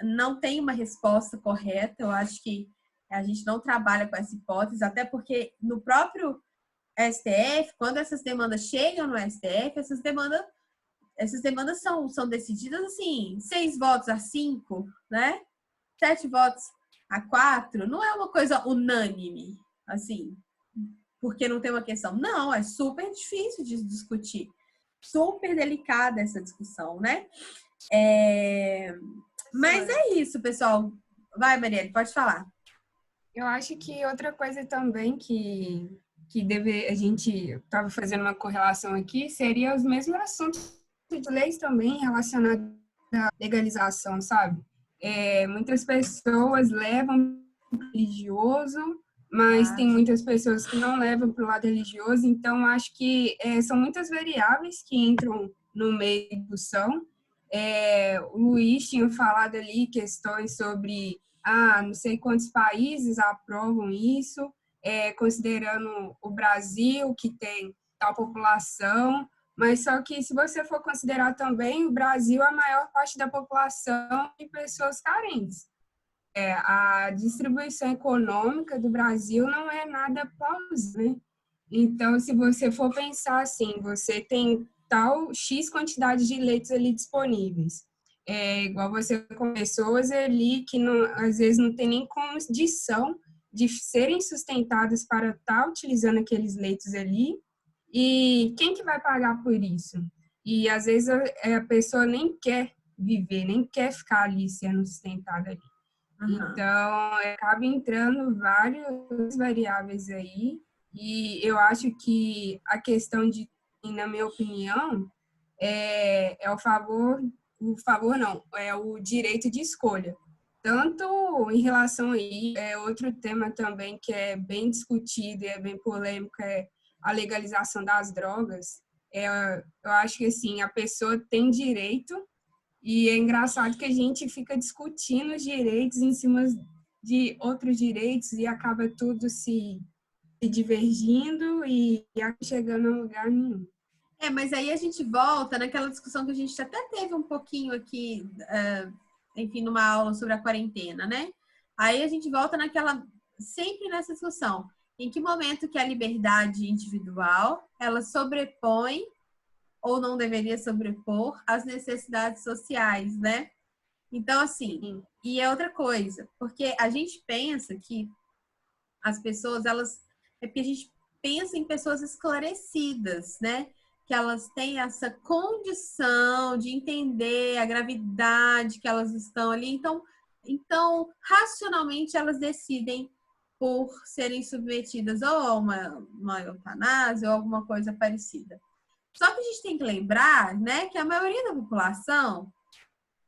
Não tem uma resposta correta, eu acho que a gente não trabalha com essa hipótese, até porque no próprio STF, quando essas demandas chegam no STF, essas demandas são decididas assim, 6 votos a 5, né? 7 votos a 4, não é uma coisa unânime, assim, porque não tem uma questão. Não, é super difícil de discutir, super delicada essa discussão, né? Mas é isso, pessoal. Vai, Marielle, pode falar. Eu acho que outra coisa também que a gente estava fazendo uma correlação aqui seria os mesmos assuntos de leis também relacionados da legalização, sabe? Muitas pessoas levam para o religioso, mas tem muitas pessoas que não levam para o lado religioso, então acho que são muitas variáveis que entram no meio da discussão. O Luiz tinha falado ali questões sobre não sei quantos países aprovam isso, considerando o Brasil, que tem tal população, mas só que se você for considerar também, o Brasil, a maior parte da população de pessoas carentes. A distribuição econômica do Brasil não é nada plausível, né? Então, se você for pensar assim, você tem tal X quantidade de leitos ali disponíveis. Igual você com pessoas ali que não, às vezes não tem nem condição de serem sustentadas para estar utilizando aqueles leitos ali. E quem que vai pagar por isso? E às vezes a pessoa nem quer viver, nem quer ficar ali sendo sustentada ali. Então, acaba entrando várias variáveis aí, e eu acho que a questão de, na minha opinião, é o direito de escolha. Tanto em relação aí, outro tema também que é bem discutido e é bem polêmico é a legalização das drogas. Eu acho que, assim, a pessoa tem direito. E é engraçado que a gente fica discutindo os direitos em cima de outros direitos e acaba tudo se divergindo e chegando a lugar nenhum. Mas aí a gente volta naquela discussão que a gente até teve um pouquinho aqui, enfim, numa aula sobre a quarentena, né? Aí a gente volta sempre nessa discussão. Em que momento que a liberdade individual, ela sobrepõe ou não deveria sobrepor as necessidades sociais, né? Então, assim, e é outra coisa, porque a gente pensa que as pessoas, porque a gente pensa em pessoas esclarecidas, né? Que elas têm essa condição de entender a gravidade que elas estão ali. Então racionalmente, elas decidem por serem submetidas ou a uma eutanásia ou alguma coisa parecida. Só que a gente tem que lembrar, né, que a maioria da população,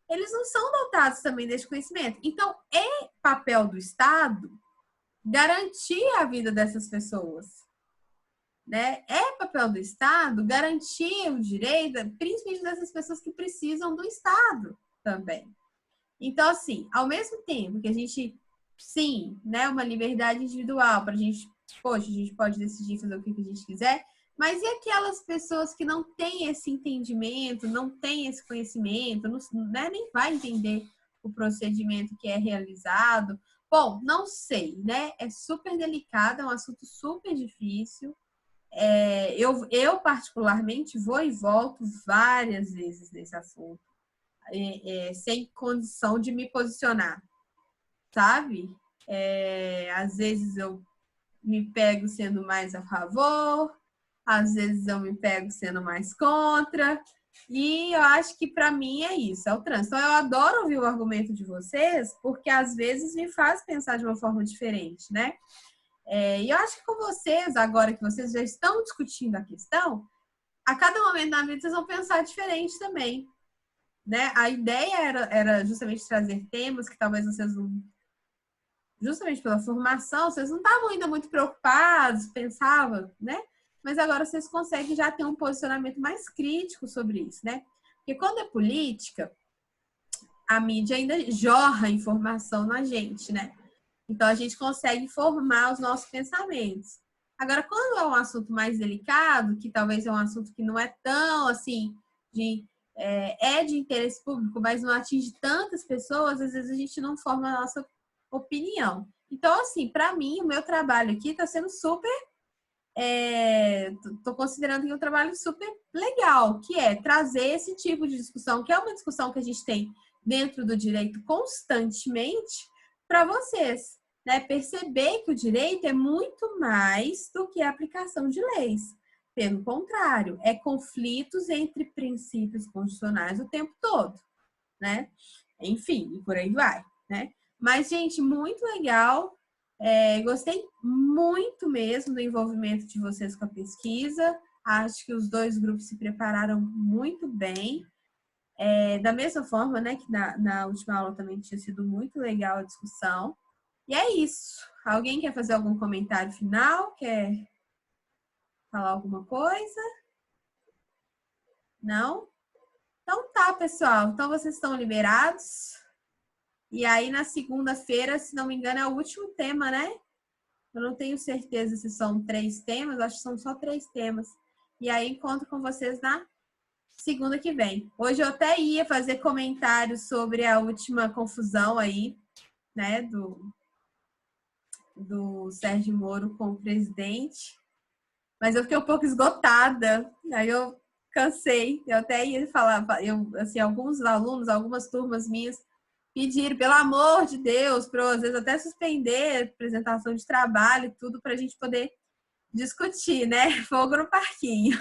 eles não são dotados também desse conhecimento. Então, é papel do Estado garantir a vida dessas pessoas, né? É papel do Estado garantir o direito, principalmente dessas pessoas que precisam do Estado também. Então, assim, ao mesmo tempo que a gente, sim, né, uma liberdade individual para a gente pode decidir fazer o que a gente quiser. Mas e aquelas pessoas que não têm esse entendimento, não têm esse conhecimento, nem vai entender o procedimento que é realizado? Bom, não sei, né? É super delicado, é um assunto super difícil. Eu particularmente, vou e volto várias vezes nesse assunto, sem condição de me posicionar, sabe? Às vezes eu me pego sendo mais a favor, às vezes eu me pego sendo mais contra, e eu acho que para mim é isso, é o trânsito. Então eu adoro ouvir o argumento de vocês, porque às vezes me faz pensar de uma forma diferente, né? E eu acho que com vocês, agora que vocês já estão discutindo a questão, a cada momento da vida vocês vão pensar diferente também, né? A ideia era justamente trazer temas que talvez vocês não... Justamente pela formação, vocês não estavam ainda muito preocupados, pensavam, né? Mas agora vocês conseguem já ter um posicionamento mais crítico sobre isso, né? Porque quando é política, a mídia ainda jorra informação na gente, né? Então, a gente consegue formar os nossos pensamentos. Agora, quando é um assunto mais delicado, que talvez é um assunto que não é tão, assim, de interesse público, mas não atinge tantas pessoas, às vezes a gente não forma a nossa opinião. Então, assim, para mim, o meu trabalho aqui está sendo super... Estou considerando que é um trabalho super legal, que é trazer esse tipo de discussão, que é uma discussão que a gente tem dentro do direito constantemente, para vocês, né? Perceber que o direito é muito mais do que a aplicação de leis. Pelo contrário, é conflitos entre princípios constitucionais o tempo todo, né? Enfim, e por aí vai, né? Mas, gente, muito legal. Gostei muito mesmo do envolvimento de vocês com a pesquisa. Acho que os dois grupos se prepararam muito bem. Da mesma forma, né, que na última aula também tinha sido muito legal a discussão. E é isso. Alguém quer fazer algum comentário final? Quer falar alguma coisa? Não? Então tá, pessoal. Então vocês estão liberados. E aí na segunda-feira, se não me engano, é o último tema, né? Eu não tenho certeza se são 3 temas, acho que são só 3 temas. E aí encontro com vocês na segunda que vem. Hoje eu até ia fazer comentários sobre a última confusão aí, né, do Sérgio Moro com o presidente. Mas eu fiquei um pouco esgotada. Aí eu cansei. Eu até ia falar, assim, alguns alunos, algumas turmas minhas pediram, pelo amor de Deus, para eu, às vezes, até suspender a apresentação de trabalho e tudo, para a gente poder discutir, né? Fogo no parquinho.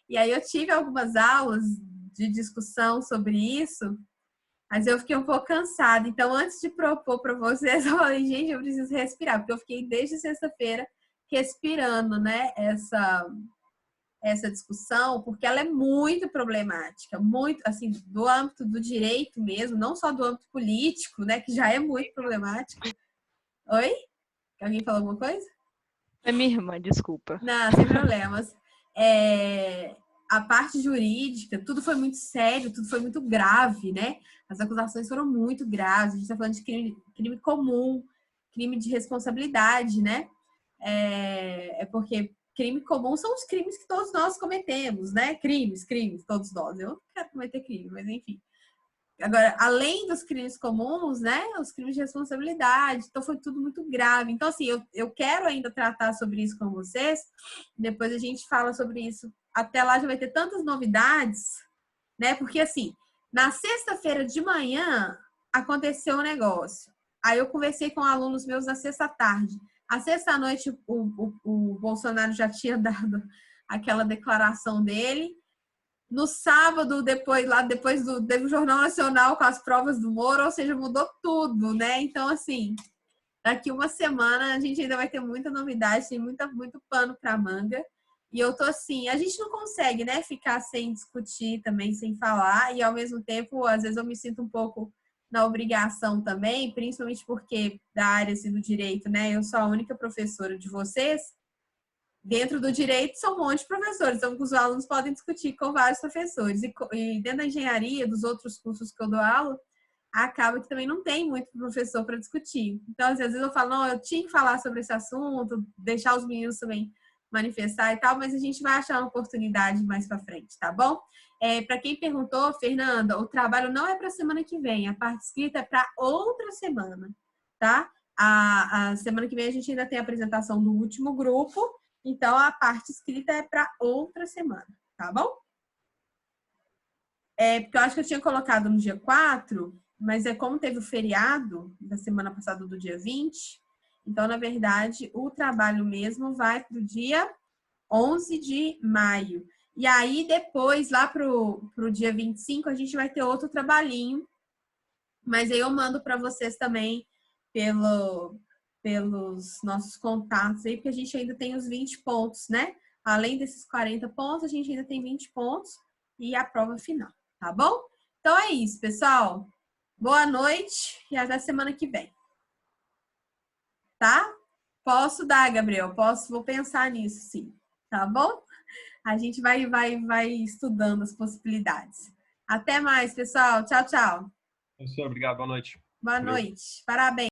E aí eu tive algumas aulas de discussão sobre isso, mas eu fiquei um pouco cansada. Então, antes de propor para vocês, eu falei, gente, eu preciso respirar, porque eu fiquei desde sexta-feira respirando, né, essa discussão, porque ela é muito problemática, muito, assim, do âmbito do direito mesmo, não só do âmbito político, né, que já é muito problemático. Oi? Alguém falou alguma coisa? É minha irmã, desculpa. Não, sem problemas. A parte jurídica, tudo foi muito sério, tudo foi muito grave, né? As acusações foram muito graves. A gente está falando de crime comum, crime de responsabilidade, né? Porque crime comum são os crimes que todos nós cometemos, né? Crimes, todos nós. Eu não quero cometer crime, mas enfim. Agora, além dos crimes comuns, né? Os crimes de responsabilidade. Então, foi tudo muito grave. Então, assim, eu quero ainda tratar sobre isso com vocês. Depois a gente fala sobre isso. Até lá já vai ter tantas novidades, né? Porque, assim, na sexta-feira de manhã aconteceu um negócio. Aí eu conversei com alunos meus na sexta-tarde. À sexta-noite, o Bolsonaro já tinha dado aquela declaração dele. No sábado, depois teve o Jornal Nacional com as provas do Moro, ou seja, mudou tudo, né? Então, assim, daqui uma semana a gente ainda vai ter muita novidade, tem muito pano para manga. E eu tô assim, a gente não consegue, né, ficar sem discutir também, sem falar, e ao mesmo tempo, às vezes eu me sinto um pouco na obrigação também, principalmente porque da área assim, do direito, né, eu sou a única professora de vocês. Dentro do direito são um monte de professores, então os alunos podem discutir com vários professores. E dentro da engenharia, dos outros cursos que eu dou aula, acaba que também não tem muito professor para discutir. Então, às vezes eu falo, não, eu tinha que falar sobre esse assunto, deixar os meninos também manifestar e tal, mas a gente vai achar uma oportunidade mais para frente, tá bom? Para quem perguntou, Fernanda, o trabalho não é para a semana que vem, a parte escrita é para outra semana, tá? A semana que vem a gente ainda tem a apresentação do último grupo, então a parte escrita é para outra semana, tá bom? Porque eu acho que eu tinha colocado no dia 4, mas como teve o feriado da semana passada do dia 20, então, na verdade, o trabalho mesmo vai para o dia 11 de maio. E aí, depois, lá para o dia 25, a gente vai ter outro trabalhinho, mas aí eu mando para vocês também pelos nossos contatos aí, porque a gente ainda tem os 20 pontos, né? Além desses 40 pontos, a gente ainda tem 20 pontos e a prova final, tá bom? Então é isso, pessoal. Boa noite e até semana que vem. Tá? Posso dar, Gabriel? Vou pensar nisso, sim. Tá bom? A gente vai estudando as possibilidades. Até mais, pessoal. Tchau, tchau. Professor, obrigado. Boa noite. Boa noite. Parabéns.